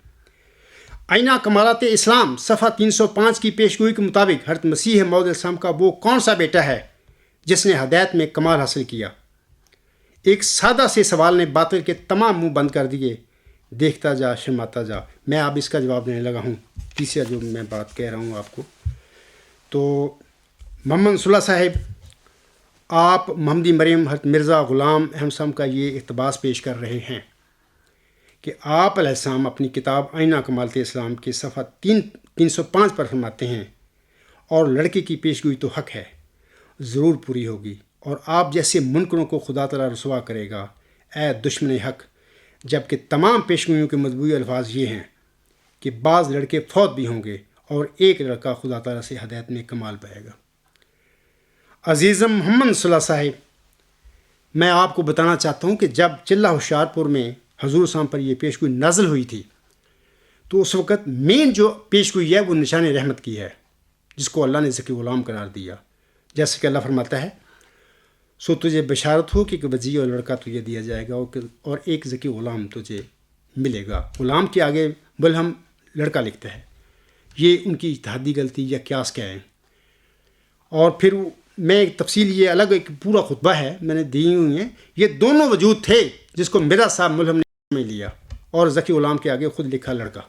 آئینہ کمالات اسلام صفحہ 305 کی پیشگوئی کے مطابق حضرت مسیح موعود علیہ السلام کا وہ کون سا بیٹا ہے جس نے ہدایت میں کمال حاصل کیا؟ ایک سادہ سے سوال نے باطل کے تمام منہ بند کر دیے۔ دیکھتا جا شرماتا جا۔ میں اب اس کا جواب دینے لگا ہوں، تیسرا جو میں بات کہہ رہا ہوں آپ کو۔ تو محمد نصر اللہ صاحب، آپ محمدی مریم حضرت مرزا غلام احمد صاحب کا یہ اقتباس پیش کر رہے ہیں کہ آپ علیہ السلام اپنی کتاب آئینہ کمالات اسلام کے صفحہ 305 پر فرماتے ہیں، اور لڑکے کی پیشگوئی تو حق ہے، ضرور پوری ہوگی، اور آپ جیسے منکروں کو خدا تعالیٰ رسوا کرے گا، اے دشمن حق۔ جبکہ تمام پیشگوئیوں کے مطبوعی الفاظ یہ ہیں کہ بعض لڑکے فوت بھی ہوں گے اور ایک لڑکا خدا تعالیٰ سے ہدایت میں کمال پائے گا۔ عزیزم محمد صلی اللہ صاحب، میں آپ کو بتانا چاہتا ہوں کہ جب چلہ ہوشیارپور میں حضور صاحب پر یہ پیشگوئی نازل ہوئی تھی تو اس وقت مین جو پیشگوئی ہے وہ نشان رحمت کی ہے، جس کو اللہ نے ذکی غلام قرار دیا۔ جیسے کہ اللہ فرماتا ہے، سو تجھے بشارت ہو کہ ایک وزیر اور لڑکا تجھے دیا جائے گا اور ایک ذکی غلام تجھے ملے گا۔ غلام کے آگے بلہم لڑکا لکھتا ہے، یہ ان کی اجتہادی غلطی یا قیاس کیا ہے؟ اور پھر میں ایک تفصیل، یہ الگ ایک پورا خطبہ ہے میں نے دی ہوئی ہیں، یہ دونوں وجود تھے جس کو مرزا صاحب ملہم نے میں لیا اور ذکی غلام کے آگے خود لکھا لڑکا،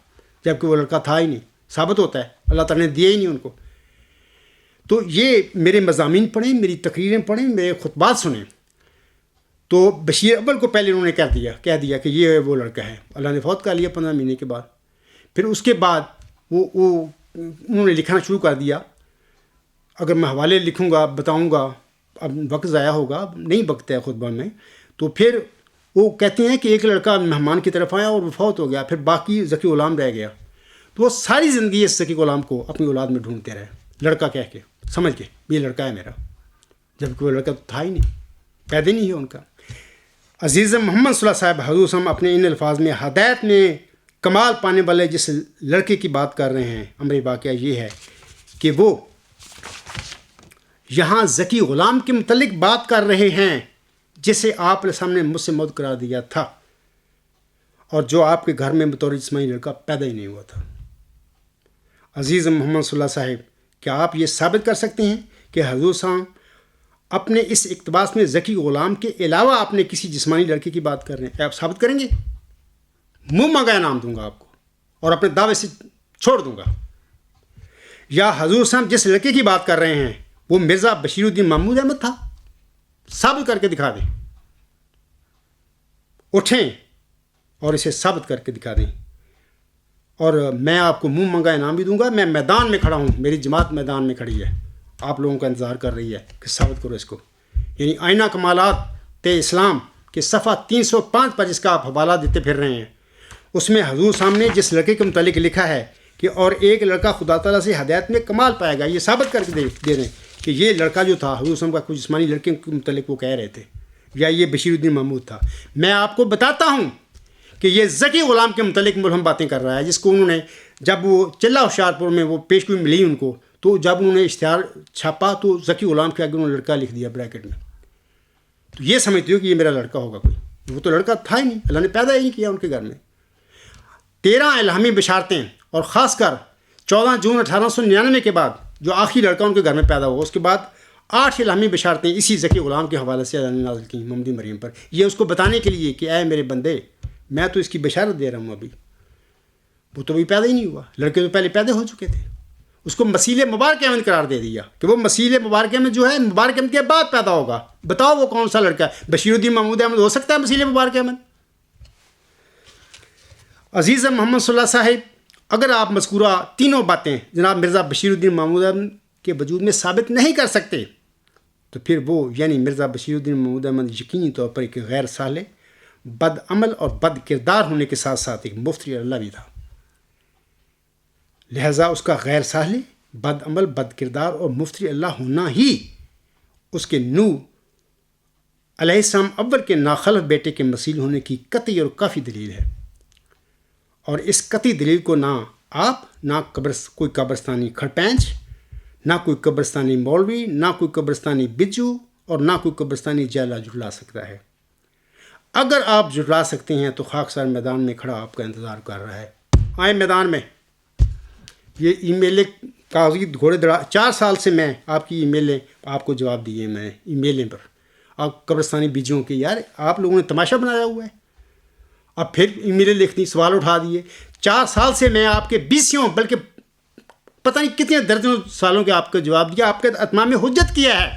جبکہ وہ لڑکا تھا ہی نہیں۔ ثابت ہوتا ہے اللہ تعالیٰ نے دیا ہی نہیں ان کو۔ تو یہ میرے مضامین پڑھیں، میری تقریریں پڑھیں، میرے خطبات سنیں۔ تو بشیر اول کو پہلے انہوں نے کہہ دیا کہ یہ وہ لڑکا ہے، اللہ نے فوت کر لیا 15 مہینے کے بعد۔ پھر اس کے بعد وہ انہوں نے لکھنا شروع کر دیا۔ اگر میں حوالے لکھوں گا، بتاؤں گا، اب وقت ضائع ہوگا، نہیں بکتا ہے خطبہ میں، تو پھر وہ کہتے ہیں کہ ایک لڑکا مہمان کی طرف آیا اور وہ فوت ہو گیا، پھر باقی ذکی غلام رہ گیا۔ تو وہ ساری زندگی اس ذکی غلام کو اپنی اولاد میں ڈھونڈتے رہے، لڑکا کہہ کے، سمجھ کے یہ لڑکا ہے میرا، جبکہ وہ لڑکا تو تھا ہی نہیں، پیدا نہیں ہے ان کا۔ عزیز محمد صلی اللہ صاحب، حضور صلی اللہ علیہ وسلم اپنے ان الفاظ میں ہدایت میں کمال پانے والے جس لڑکے کی بات کر رہے ہیں، امر واقعہ یہ ہے کہ وہ یہاں ذکی غلام کے متعلق بات کر رہے ہیں جسے آپ علیہ السلام نے مجھ سے موعود قرار دیا تھا، اور جو آپ کے گھر میں بطور جسمانی لڑکا پیدا ہی نہیں ہوا تھا۔ عزیز محمد صلی اللہ صاحب، کیا آپ یہ ثابت کر سکتے ہیں کہ حضور صاحب اپنے اس اقتباس میں ذکی غلام کے علاوہ اپنے کسی جسمانی لڑکے کی بات کر رہے ہیں؟ آپ ثابت کریں گے؟ منہ مانگا انعام دوں گا آپ کو اور اپنے دعوے سے چھوڑ دوں گا۔ یا حضور صاحب جس لڑکے کی بات کر رہے ہیں وہ مرزا بشیر الدین محمود احمد تھا؟ ثابت کر کے دکھا دیں، اٹھیں اور اسے ثابت کر کے دکھا دیں، اور میں آپ کو منہ منگا انعام بھی دوں گا۔ میں میدان میں کھڑا ہوں، میری جماعت میدان میں کھڑی ہے، آپ لوگوں کا انتظار کر رہی ہے کہ ثابت کرو اس کو۔ یعنی آئینہ کمالات اسلام کے صفحہ 305 پر جس کا آپ حوالہ دیتے پھر رہے ہیں، اس میں حضور صاحب نے جس لڑکے کے متعلق لکھا ہے کہ اور ایک لڑکا خدا تعالیٰ سے ہدایت میں کمال پائے گا، یہ ثابت کر کے دے دیں کہ یہ لڑکا جو تھا حضور صاحب کا کچھ جسمانی لڑکے کے متعلق وہ کہہ رہے تھے، یا یہ بشیر الدین محمود تھا۔ میں آپ کو بتاتا ہوں کہ یہ ذکی غلام کے متعلق ملہم باتیں کر رہا ہے، جس کو انہوں نے جب وہ چلہ ہوشیارپور میں وہ پیشگوئی ملی ان کو، تو جب انہوں نے اشتہار چھاپا تو ذکی غلام کے آگے انہوں نے لڑکا لکھ دیا بریکٹ میں۔ تو یہ سمجھتے ہو کہ یہ میرا لڑکا ہوگا کوئی؟ وہ تو لڑکا تھا ہی نہیں، اللہ نے پیدا ہی نہیں کیا ان کے گھر میں۔ 13 الہامی بشارتیں، اور خاص کر 14 جون 1899 کے بعد جو آخری لڑکا ان کے گھر میں پیدا ہوا، اس کے بعد 8 الہامی بشارتیں اسی ذکی غلام کے حوالے سے اللہ نے نازل کی محمدی مریم پر، یہ اس کو بتانے کے لیے کہ اے میرے بندے، میں تو اس کی بشارت دے رہا ہوں، ابھی وہ تو ابھی پیدا ہی نہیں ہوا، لڑکے تو پہلے پیدا ہو چکے تھے۔ اس کو مسیح مبارک احمد قرار دے دیا کہ وہ مسیح مبارک احمد جو ہے مبارک احمد کے بعد پیدا ہوگا۔ بتاؤ وہ کون سا لڑکا ہے؟ بشیر الدین محمود احمد ہو سکتا ہے مسیح مبارک احمد؟ عزیز محمد صلی اللہ صاحب، اگر آپ مذکورہ تینوں باتیں جناب مرزا بشیر الدین محمود احمد کے وجود میں ثابت نہیں کر سکتے، تو پھر وہ یعنی مرزا بشیر الدین محمود احمد یقینی طور پر ایک غیر صالح، بد عمل اور بد کردار ہونے کے ساتھ ساتھ ایک مفتری اللہ بھی تھا۔ لہذا اس کا غیر صالح، بد عمل، بد کردار اور مفتری اللہ ہونا ہی اس کے نوح علیہ السلام اول کے ناخلف بیٹے کے مسیل ہونے کی قطعی اور کافی دلیل ہے۔ اور اس قطعی دلیل کو نہ آپ، نہ کوئی قبرستانی کھڑپینچ نہ کوئی قبرستانی مولوی، نہ کوئی قبرستانی بجو اور نہ کوئی قبرستانی جیلا جھٹلا سکتا ہے۔ اگر آپ جھٹلا سکتے ہیں تو خاکسار میدان میں کھڑا آپ کا انتظار کر رہا ہے۔ آئیں میدان میں۔ یہ ای میلیں کاغذی گھوڑے دڑا 4 سال سے میں آپ کی ای میلیں آپ کو جواب دیے میں نے ای میلیں پر، آپ قبرستانی بیجوں کی، یار آپ لوگوں نے تماشا بنایا ہوا ہے۔ اب پھر ای میلیں لکھ دی، سوال اٹھا دیے۔ 4 سال سے میں آپ کے 20 بلکہ پتہ نہیں کتنے درجنوں سالوں کے آپ کا جواب دیا، آپ کے اتمام حجت کیا ہے،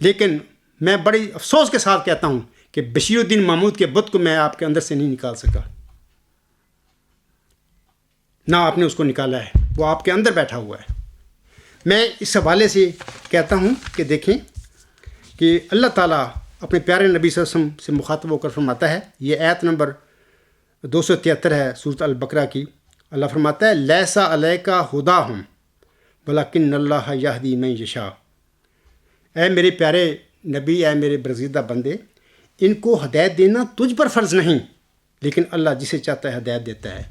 لیکن میں بڑی افسوس کے ساتھ کہتا ہوں کہ بشیر الدین محمود کے بت کو میں آپ کے اندر سے نہیں نکال سکا، نہ آپ نے اس کو نکالا ہے، وہ آپ کے اندر بیٹھا ہوا ہے۔ میں اس حوالے سے کہتا ہوں کہ دیکھیں کہ اللہ تعالیٰ اپنے پیارے نبی صلی اللہ علیہ وسلم سے مخاطب ہو کر فرماتا ہے، یہ آیت نمبر 273 ہے سورۃ البقرہ کی۔ اللہ فرماتا ہے لیسا علیک ہداہم ولکن اللہ یہدی من یشاء۔ اے میرے پیارے نبی، اے میرے برگزیدہ بندے، ان کو ہدایت دینا تجھ پر فرض نہیں، لیکن اللہ جسے چاہتا ہے ہدایت دیتا ہے۔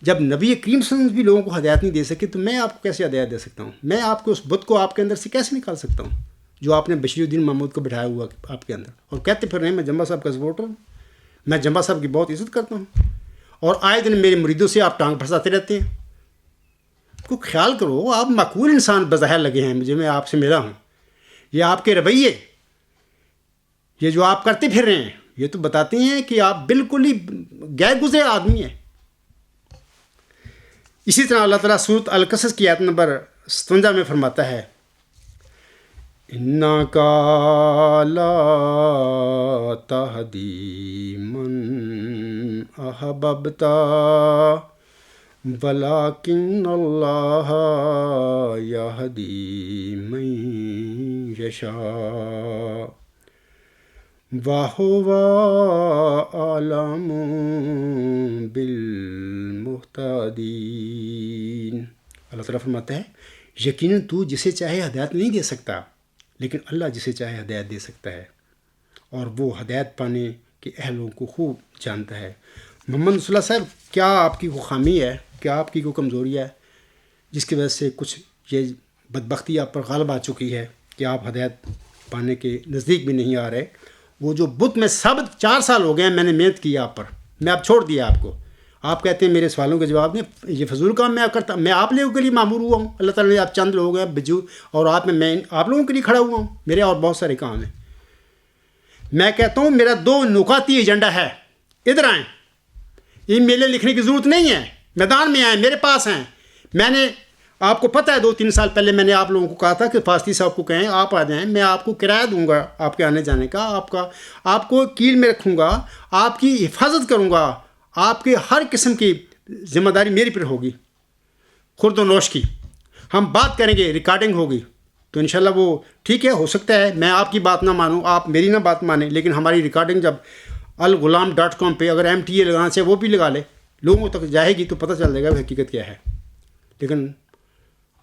جب نبی کریم صلی اللہ علیہ وسلم بھی لوگوں کو ہدایت نہیں دے سکے تو میں آپ کو کیسے ہدایت دے سکتا ہوں؟ میں آپ کو اس بت کو آپ کے اندر سے کیسے نکال سکتا ہوں جو آپ نے بشیر الدین محمود کو بٹھایا ہوا آپ کے اندر؟ اور کہتے پھر رہے ہیں میں جمبا صاحب کا سپورٹر ہوں، میں جمبا صاحب کی بہت عزت کرتا ہوں، اور آئے دن میرے مریدوں سے آپ ٹانگ پھنساتے رہتے ہیں۔ کو خیال کرو، آپ معقول انسان بظاہر لگے ہیں مجھے، میں آپ سے ملا ہوں، یہ آپ کے رویے، یہ جو آپ کرتے پھر رہے ہیں، یہ تو بتاتے ہیں کہ آپ بالکل ہی غیر گزرے آدمی ہیں۔ اسی طرح اللہ تعالیٰ سورۃ القصص کی آیت نمبر 57 میں فرماتا ہے اِنَّکَ لَا تَہْدِی مَنْ أَحْبَبْتَ وَلَکِنَّ اللَّهَ یَہْدِی مَن یَشَاءُ وَهُوَ أَعْلَمُ بِالْمُہْتَدِينَ۔ اللہ تعالیٰ فرماتا ہے یقیناً تو جسے چاہے ہدایت نہیں دے سکتا، لیکن اللہ جسے چاہے ہدایت دے سکتا ہے، اور وہ ہدایت پانے کے اہلوں کو خوب جانتا ہے۔ محمد صلی اللہ صاحب، کیا آپ کی کوئی خامی ہے، کیا آپ کی کوئی کمزوری ہے جس کی وجہ سے کچھ یہ بدبختی آپ پر غالب آ چکی ہے کہ آپ ہدایت پانے کے نزدیک بھی نہیں آ رہے؟ وہ جو بت میں ثابت 4 سال ہو گئے ہیں، میں نے محنت کی آپ پر، میں اب چھوڑ دیا آپ کو۔ آپ کہتے ہیں میرے سوالوں کے جواب میں، یہ فضول کام میں کرتا، میں آپ لوگوں کے لیے معمور ہوا ہوں، اللہ تعالیٰ نے آپ چند لوگ ہیں بجو، اور آپ میں آپ لوگوں کے لیے کھڑا ہوا ہوں، میرے اور بہت سارے کام ہیں۔ میں کہتا ہوں میرا 2 نکاتی ایجنڈا ہے، ادھر آئیں، ای میلیں لکھنے کی ضرورت نہیں ہے، میدان میں آئیں، میرے پاس ہیں۔ میں نے آپ کو پتہ ہے 2-3 سال پہلے میں نے آپ لوگوں کو کہا تھا کہ فاستی صاحب کو کہیں آپ آ جائیں، میں آپ کو کرایہ دوں گا آپ کے آنے جانے کا، آپ کو کیل میں رکھوں گا، آپ کی حفاظت کروں گا، آپ کے ہر قسم کی ذمہ داری میری پر ہوگی، خورد و نوش کی۔ ہم بات کریں گے، ریکارڈنگ ہوگی، تو انشاءاللہ وہ ٹھیک ہے، ہو سکتا ہے میں آپ کی بات نہ مانوں، آپ میری نہ بات مانیں، لیکن ہماری ریکارڈنگ جب الغلام.com پہ اگر MTA لگانا چاہے وہ بھی لگا لے، لوگوں تک جائے گی تو پتہ چل جائے گا حقیقت کیا ہے۔ لیکن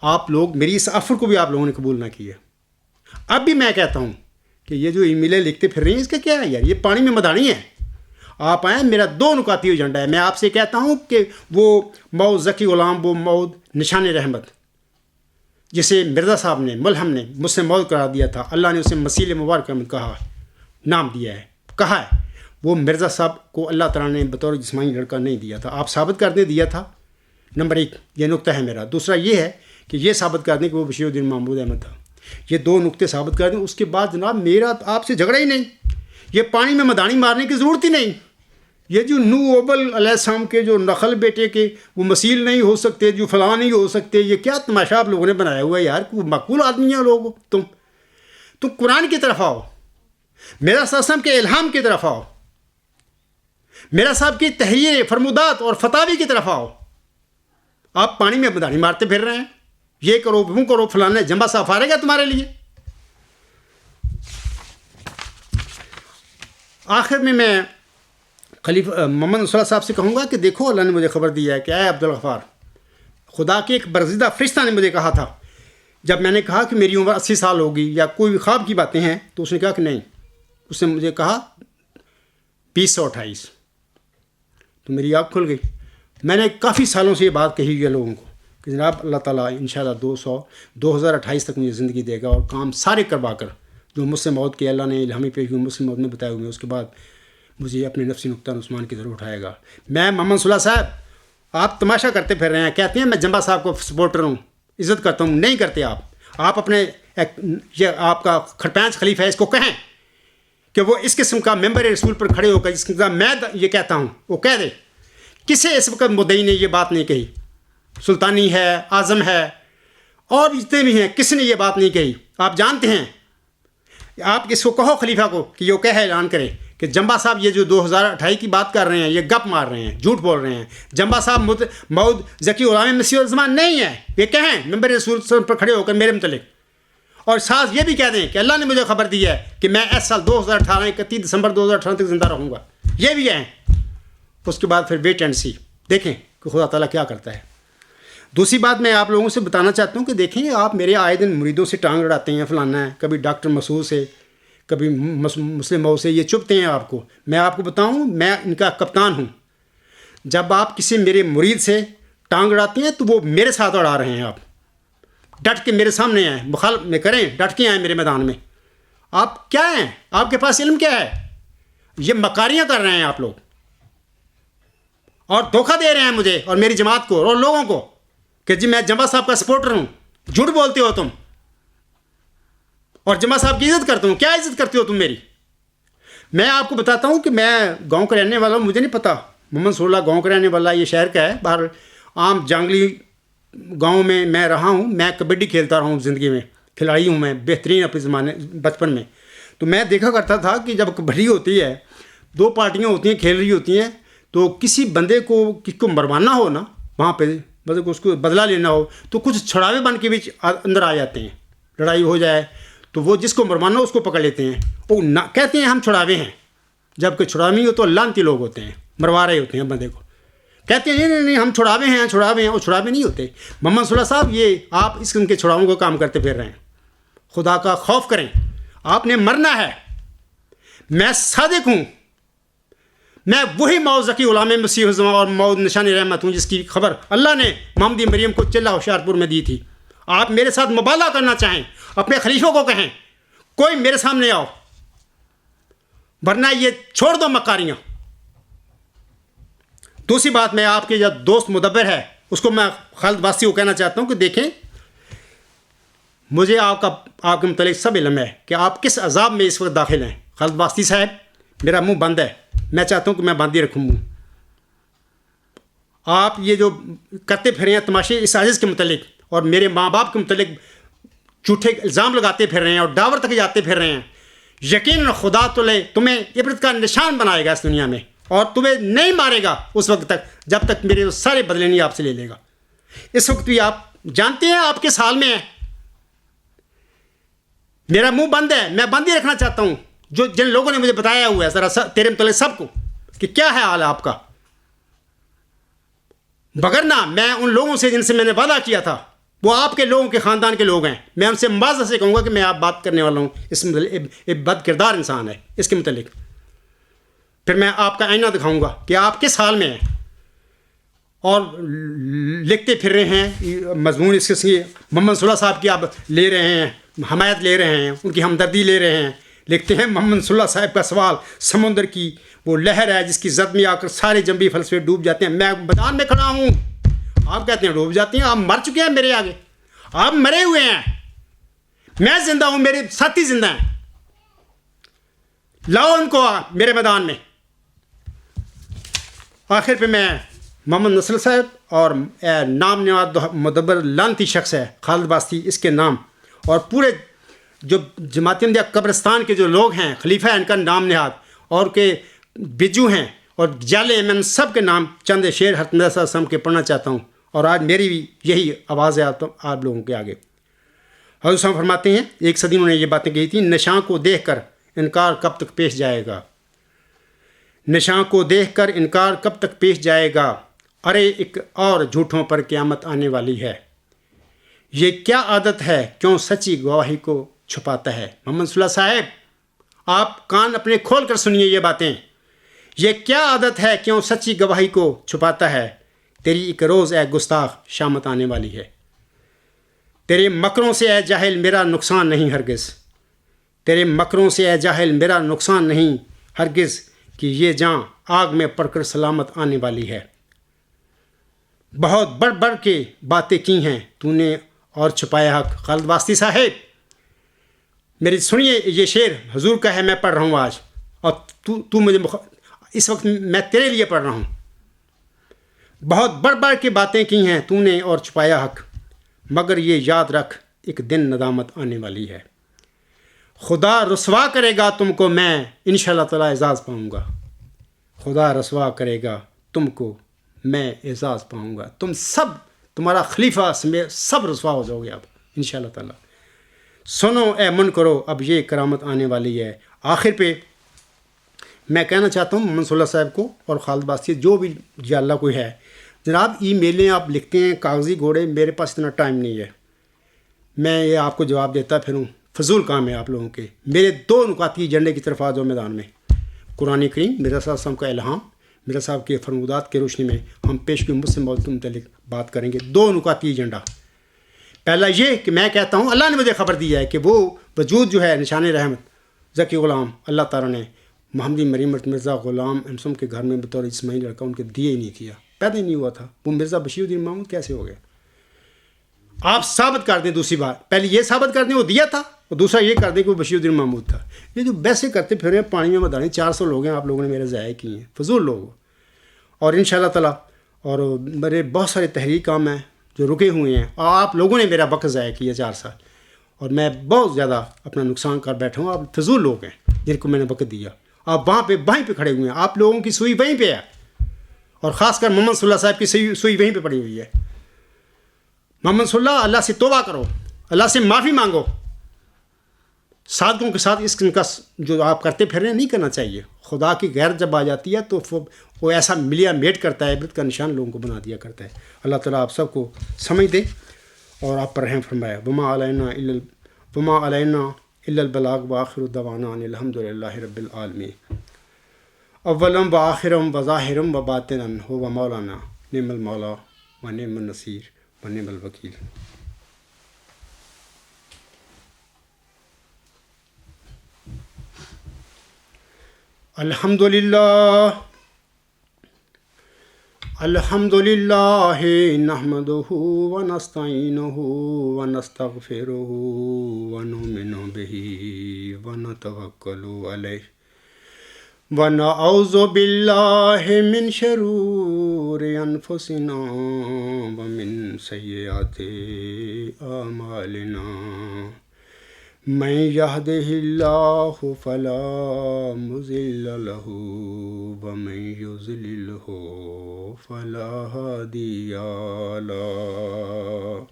آپ لوگ میری اس آفر کو بھی آپ لوگوں نے قبول نہ کیا۔ اب بھی میں کہتا ہوں کہ یہ جو ای میلیں لکھتے پھر رہی ہیں، اس کا کیا ہے یار؟ یہ پانی میں مدانی ہے۔ آپ آئیں، میرا 2 نکاتی ایجنڈا ہے۔ میں آپ سے کہتا ہوں کہ وہ مود ذکی غلام، وہ مود نشان رحمت جسے مرزا صاحب نے، ملہم نے مجھ سے مود قرار دیا تھا، اللہ نے اسے مسیح مبارک میں کہا، نام دیا ہے، کہا ہے، وہ مرزا صاحب کو اللہ تعالیٰ نے بطور جسمانی لڑکا نہیں دیا تھا، آپ ثابت کر دیں دیا تھا۔ نمبر 1 یہ نقطہ ہے میرا۔ دوسرا یہ ہے کہ یہ ثابت کر دیں کہ وہ بشیر الدین محمود احمد تھا۔ یہ 2 نقطے ثابت کر دیں، اس کے بعد جناب میرا آپ سے جھگڑا ہی نہیں، یہ پانی میں مدانی مارنے کی ضرورت ہی نہیں۔ یہ جو نو اوبل علیہ السلام کے جو نخل بیٹے کے وہ مسیل نہیں ہو سکتے، جو فلاں نہیں ہو سکتے، یہ کیا تماشا آپ لوگوں نے بنایا ہوا ہے یار؟ کوئی معقول آدمی ہیں لوگ؟ تم قرآن کی طرف آؤ، میرا صاحب کے الہام کی طرف آؤ، میرا صاحب کی تحریر فرمودات اور فتاوی کی طرف آؤ۔ آپ پانی میں مدانی مارتے پھر رہے ہیں، یہ کرو وہ کرو، فلاں جمبا صاحب فارغ ہے تمہارے لیے۔ آخر میں خلیفہ محمد صلی اللہ صاحب سے کہوں گا کہ دیکھو اللہ نے مجھے خبر دی ہے کہ اے عبدالغفار، خدا کے ایک برگزیدہ فرشتہ نے مجھے کہا تھا، جب میں نے کہا کہ میری عمر 80 سال ہوگی یا کوئی خواب کی باتیں ہیں، تو اس نے کہا کہ نہیں، اس نے مجھے کہا 2028، تو میری آنکھ کھل گئی۔ میں نے کافی سالوں سے یہ بات کہی ہوئی ہے لوگوں کو کہ جناب اللہ تعالیٰ انشاءاللہ 2028 تک مجھے زندگی دے گا اور کام سارے کروا کر جو مجھ سے موت کے اللہ نے الہامی پیش ہوئی مسلم موت میں بتائے ہوئے، اس کے بعد مجھے اپنے نفسی نقطہ عثمان کی طرف اٹھائے گا۔ میں محمد صلی اللہ صاحب، آپ تماشا کرتے پھر رہے ہیں، کہتے ہیں میں جمبا صاحب کو سپورٹر ہوں، عزت کرتا ہوں، نہیں کرتے آپ اپنے یہ آپ کا کھڑپینچ خلیفہ ہے، اس کو کہیں کہ وہ اس قسم کا ممبر رسول پر کھڑے ہو کر اس کا میں یہ کہتا ہوں وہ کہہ دے۔ کسے اس وقت مدعی نے یہ بات نہیں کہی؟ سلطانی ہے، اعظم ہے، اور جتنے بھی ہیں، کس نے یہ بات نہیں کہی؟ آپ جانتے ہیں، آپ اس کو کہو خلیفہ کو کہ یہ کہہ اعلان کرے کہ جمبا صاحب یہ جو 2028 کی بات کر رہے ہیں یہ گپ مار رہے ہیں، جھوٹ بول رہے ہیں۔ جمبا صاحب مود ذکی غلام مسیح الزمان نہیں ہے، یہ کہیں ممبر رسول صلی اللہ علیہ وسلم پر کھڑے ہو کر میرے متعلق، اور ساتھ یہ بھی کہہ دیں کہ اللہ نے مجھے خبر دی ہے کہ میں اس سال 2018 31 دسمبر 2018 تک زندہ رہوں گا، یہ بھی ہیں۔ اس کے بعد پھر ویٹ اینڈ سی، دیکھیں کہ خدا تعالیٰ کیا کرتا ہے۔ دوسری بات میں آپ لوگوں سے بتانا چاہتا ہوں کہ دیکھیں آپ میرے آئے دن مریدوں سے ٹانگ لڑاتے ہیں، فلانا ہے، کبھی ڈاکٹر مسعود سے، کبھی مسلم مئو سے، یہ چبھتے ہیں آپ کو۔ میں آپ کو بتاؤں، میں ان کا کپتان ہوں۔ جب آپ کسی میرے مرید سے ٹانگ لڑاتے ہیں تو وہ میرے ساتھ اڑا رہے ہیں، آپ ڈٹ کے میرے سامنے آئیں، مخالف میں کریں، ڈٹ کے آئیں میرے میدان میں۔ آپ کیا ہیں؟ آپ کے پاس علم کیا ہے؟ یہ مکاریاں کر رہے ہیں آپ لوگ، اور دھوکہ دے رہے ہیں مجھے اور میری جماعت کو اور لوگوں کو کہ جی میں جمبا صاحب کا سپورٹر ہوں۔ جھوٹ بولتے ہو تم، اور جمبا صاحب کی عزت کرتا ہوں۔ کیا عزت کرتے ہو تم میری؟ میں آپ کو بتاتا ہوں کہ میں گاؤں کا رہنے والا ہوں، مجھے نہیں پتا محمد صلی اللہ گاؤں کا رہنے والا یہ شہر کا ہے، باہر عام جانگلی گاؤں میں میں رہا ہوں۔ میں کبڈی کھیلتا رہا ہوں زندگی میں، کھلاڑی ہوں میں بہترین اپنے زمانے بچپن میں۔ تو میں دیکھا کرتا تھا کہ جب کبڈی ہوتی ہے، دو پارٹیاں ہوتی ہیں کھیل رہی ہوتی ہیں، تو کسی بندے کو کسی کو مروانا ہو نا، وہاں پہ مطلب اس کو بدلہ لینا ہو، تو کچھ چھڑاوے بن کے بیچ اندر آ جاتے ہیں، لڑائی ہو جائے تو وہ جس کو مروانا ہو اس کو پکڑ لیتے ہیں، وہ کہتے ہیں ہم چھڑاوے ہیں، جبکہ چھڑاوی ہو تو لانتی لوگ ہوتے ہیں، مروا رہے ہوتے ہیں بندے کو، کہتے ہیں نہیں ہم چھڑاوے ہیں چھڑاوے ہیں، وہ چھڑاوے نہیں ہوتے۔ محمد صلی اللہ صاحب یہ آپ اس قسم کے چھڑاووں کو کام کرتے پھر رہے ہیں، خدا کا خوف کریں، آپ نے مرنا ہے۔ میں صادق ہوں، میں وہی موعود ذکی غلام مسیح الزمان اور موعود نشان رحمت ہوں جس کی خبر اللہ نے محمدی مریم کو چلہ ہوشیارپور میں دی تھی۔ آپ میرے ساتھ مبالغہ کرنا چاہیں، اپنے خلیفوں کو کہیں کوئی میرے سامنے آؤ، ورنہ یہ چھوڑ دو مکاریاں۔ دوسری بات، میں آپ کے جو دوست مدبر ہے اس کو میں خالد واسطی کو کہنا چاہتا ہوں کہ دیکھیں مجھے آپ کے متعلق سب علم ہے کہ آپ کس عذاب میں اس وقت داخل ہیں۔ خالد واسطی صاحب، میرا منہ بند ہے، میں چاہتا ہوں کہ میں بند ہی رکھوں۔ آپ یہ جو کرتے پھر رہے ہیں تماشے اس عزیز کے متعلق اور میرے ماں باپ کے متعلق جھوٹے الزام لگاتے پھر رہے ہیں اور ڈاور تک جاتے پھر رہے ہیں، یقیناً خدا تمہیں عبرت کا نشان بنائے گا اس دنیا میں، اور تمہیں نہیں مارے گا اس وقت تک جب تک میرے سارے بدلے نہیں آپ سے لے لے گا۔ اس وقت بھی آپ جانتے ہیں آپ کس حال میں ہیں۔ میرا منہ بند ہے، میں بند ہی رکھنا چاہتا ہوں۔ جن لوگوں نے مجھے بتایا ہوا ہے ذرا تیرے متعلق سب کو کہ کیا ہے حال آپ کا، بگرنا میں ان لوگوں سے جن سے میں نے وعدہ کیا تھا وہ آپ کے لوگوں کے خاندان کے لوگ ہیں، میں ان سے مواضع سے کہوں گا کہ میں آپ بات کرنے والا ہوں، اس متعلق ایک بد کردار انسان ہے اس کے متعلق۔ پھر میں آپ کا آئینہ دکھاؤں گا کہ آپ کس حال میں ہیں، اور لکھتے پھر رہے ہیں مضمون اس کے محمد صلی اللہ صاحب کی آپ لے رہے ہیں، حمایت لے رہے ہیں، ان کی ہمدردی لے رہے ہیں۔ لکھتے ہیں محمد صلی اللہ صاحب کا سوال سمندر کی وہ لہر ہے جس کی زد میں آ کر سارے جنبی فلسفے ڈوب جاتے ہیں، میں میدان میں کھڑا ہوں، آپ کہتے ہیں ڈوب جاتے ہیں۔ آپ مر چکے ہیں میرے آگے، آپ مرے ہوئے ہیں، میں زندہ ہوں، میرے ساتھی زندہ ہیں، لاؤ ان کو میرے میدان میں۔ آخر پہ میں محمد نصر صاحب اور نام نواد مدبر لانتی شخص ہے خالد واسطی، اس کے نام اور پورے جو جماعت احمدیہ قبرستان کے جو لوگ ہیں خلیفہ ہیں ان کا نام نہاد اور کے بجو ہیں اور جالے ہیں، میں سب کے نام چند شعر حضرت صلی اللہ علیہ وسلم کے پڑھنا چاہتا ہوں، اور آج میری بھی یہی آواز ہے آپ لوگوں کے آگے۔ حضرت صاحب فرماتے ہیں ایک صدی انہوں نے یہ باتیں کہی تھیں، نشاں کو دیکھ کر انکار کب تک پیش جائے گا، نشاں کو دیکھ کر انکار کب تک پیش جائے گا، ارے ایک اور جھوٹوں پر قیامت آنے والی ہے، یہ کیا عادت ہے کیوں سچی گواہی کو چھپاتا ہے۔ محمد صلی اللہ صاحب آپ کان اپنے کھول کر سنیے یہ باتیں، یہ کیا عادت ہے کیوں سچی گواہی کو چھپاتا ہے، تیری ایک روز اے گستاخ شامت آنے والی ہے۔ تیرے مکروں سے اے جاہل میرا نقصان نہیں ہرگز، تیرے مکروں سے اے جاہل میرا نقصان نہیں ہرگز، کہ یہ جاں آگ میں پڑ کر سلامت آنے والی ہے۔ بہت بڑھ بڑھ کے باتیں کی ہیں تو نے اور چھپایا حق۔ خالد واسطی صاحب میری سنیے، یہ شعر حضور کا ہے، میں پڑھ رہا ہوں آج، اور تو مجھے اس وقت میں تیرے لیے پڑھ رہا ہوں۔ بہت بڑھ بڑھ کے باتیں کی ہیں تو نے اور چھپایا حق، مگر یہ یاد رکھ ایک دن ندامت آنے والی ہے۔ خدا رسوا کرے گا تم کو، میں انشاءاللہ تعالی اعزاز پاؤں گا۔ خدا رسوا کرے گا تم کو، میں اعزاز پاؤں گا۔ تم سب، تمہارا خلیفہ سمیت سب رسوا ہو جاؤ گے اب انشاءاللہ تعالی۔ سنو اے منکرو، اب یہ کرامت آنے والی ہے۔ آخر پہ میں کہنا چاہتا ہوں محمد صلی اللہ صاحب کو اور خالد واسطی، جو بھی یا اللہ کوئی ہے، جناب ای میلیں آپ لکھتے ہیں کاغذی گھوڑے، میرے پاس اتنا ٹائم نہیں ہے، میں یہ آپ کو جواب دیتا پھروں، فضول کام ہے آپ لوگوں کے۔ میرے 2 نکاتی ایجنڈے کی طرف آ جاؤ میدان میں۔ قرآن کریم، مرزا صاحب وسلم کا الہام، مرزا صاحب کے فرمودات کی روشنی میں ہم پیشگی مسلم موضوع کے متعلق بات کریں گے۔ 2 نکاتی ایجنڈا۔ پہلا یہ کہ میں کہتا ہوں اللہ نے مجھے خبر دی ہے کہ وہ وجود جو ہے نشان رحمت ذکی غلام اللہ تعالیٰ نے محمدی مریمت مرزا غلام امسم کے گھر میں بطور اسماعیل لڑکا ان کے دیے ہی نہیں کیا، پیدا ہی نہیں ہوا تھا۔ وہ مرزا بشیر الدین محمود کیسے ہو گیا؟ آپ ثابت کر دیں دوسری بات، پہلے یہ ثابت کر دیں وہ دیا تھا، اور دوسرا یہ کر دیں کہ وہ بشیر الدین محمود تھا۔ یہ جو بحثیں کرتے پھر ہیں پانی میں بدانے، 400 لوگ ہیں آپ لوگوں نے میرے ضائع کیے ہیں، فضول لوگ۔ اور انشاءاللہ تعالیٰ اور میرے بہت سارے تحریک کام ہیں جو رکے ہوئے ہیں، اور آپ لوگوں نے میرا وقت ضائع کیا 4 سال، اور میں بہت زیادہ اپنا نقصان کر بیٹھا ہوں۔ آپ فضول لوگ ہیں جن کو میں نے وقت دیا، آپ وہیں پہ کھڑے ہوئے ہیں، آپ لوگوں کی سوئی وہیں پہ ہے، اور خاص کر محمد صلی اللہ صاحب کی سوئی وہیں پہ پڑی ہوئی ہے۔ محمد صلی اللہ سے توبہ کرو، اللہ سے معافی مانگو۔ صادقوں کے ساتھ اس قسم کا جو آپ کرتے پھر رہے ہیں نہیں کرنا چاہیے۔ خدا کی غیرت جب آ جاتی ہے تو وہ ایسا ملیا میٹ کرتا ہے، عبرت کا نشان لوگوں کو بنا دیا کرتا ہے۔ اللہ تعالیٰ آپ سب کو سمجھ دے اور آپ پر رحم فرمائے۔ وما علینا الا البلاغ وآخر دعوانا ان الحمد للہ رب العالمین۔ اولم و آخرم و ظاہرم و باطنن هو مولانا نعم المولا و نعم النصیر و نعم الوکیل۔ الحمد للہ نحمده ونستعینه ونستغفره ونؤمن به ونتوکل علیہ ونعوذ باللہ من شرور انفسنا ومن سیئات اعمالنا، من یہدہ اللہ فلا مضل له ومن یضللہ فلا ہادی له،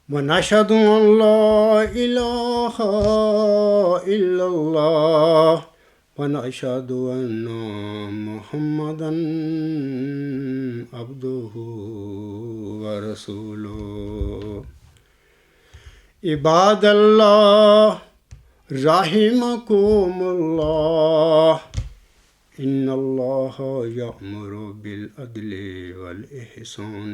ونشہد ان لا الہ الا اللہ ونشہد ان محمدا عبدہ ورسولہ۔ عباد اللہ رحمکم اللہ، ان اللہ یأمر بالعدل والإحسان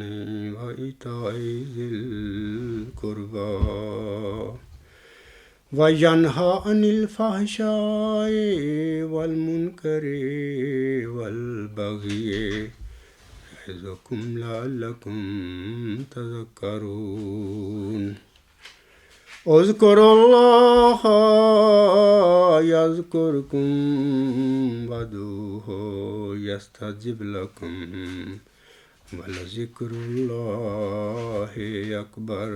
وإیتاء ذی القربى وینہی عن الفحشاء والمنکر والبغی یعظکم لعلکم تذکرون۔ اذکروا اللہ یذکرکم وادعوہ یستجب لکم ولذکر اللہ اکبر۔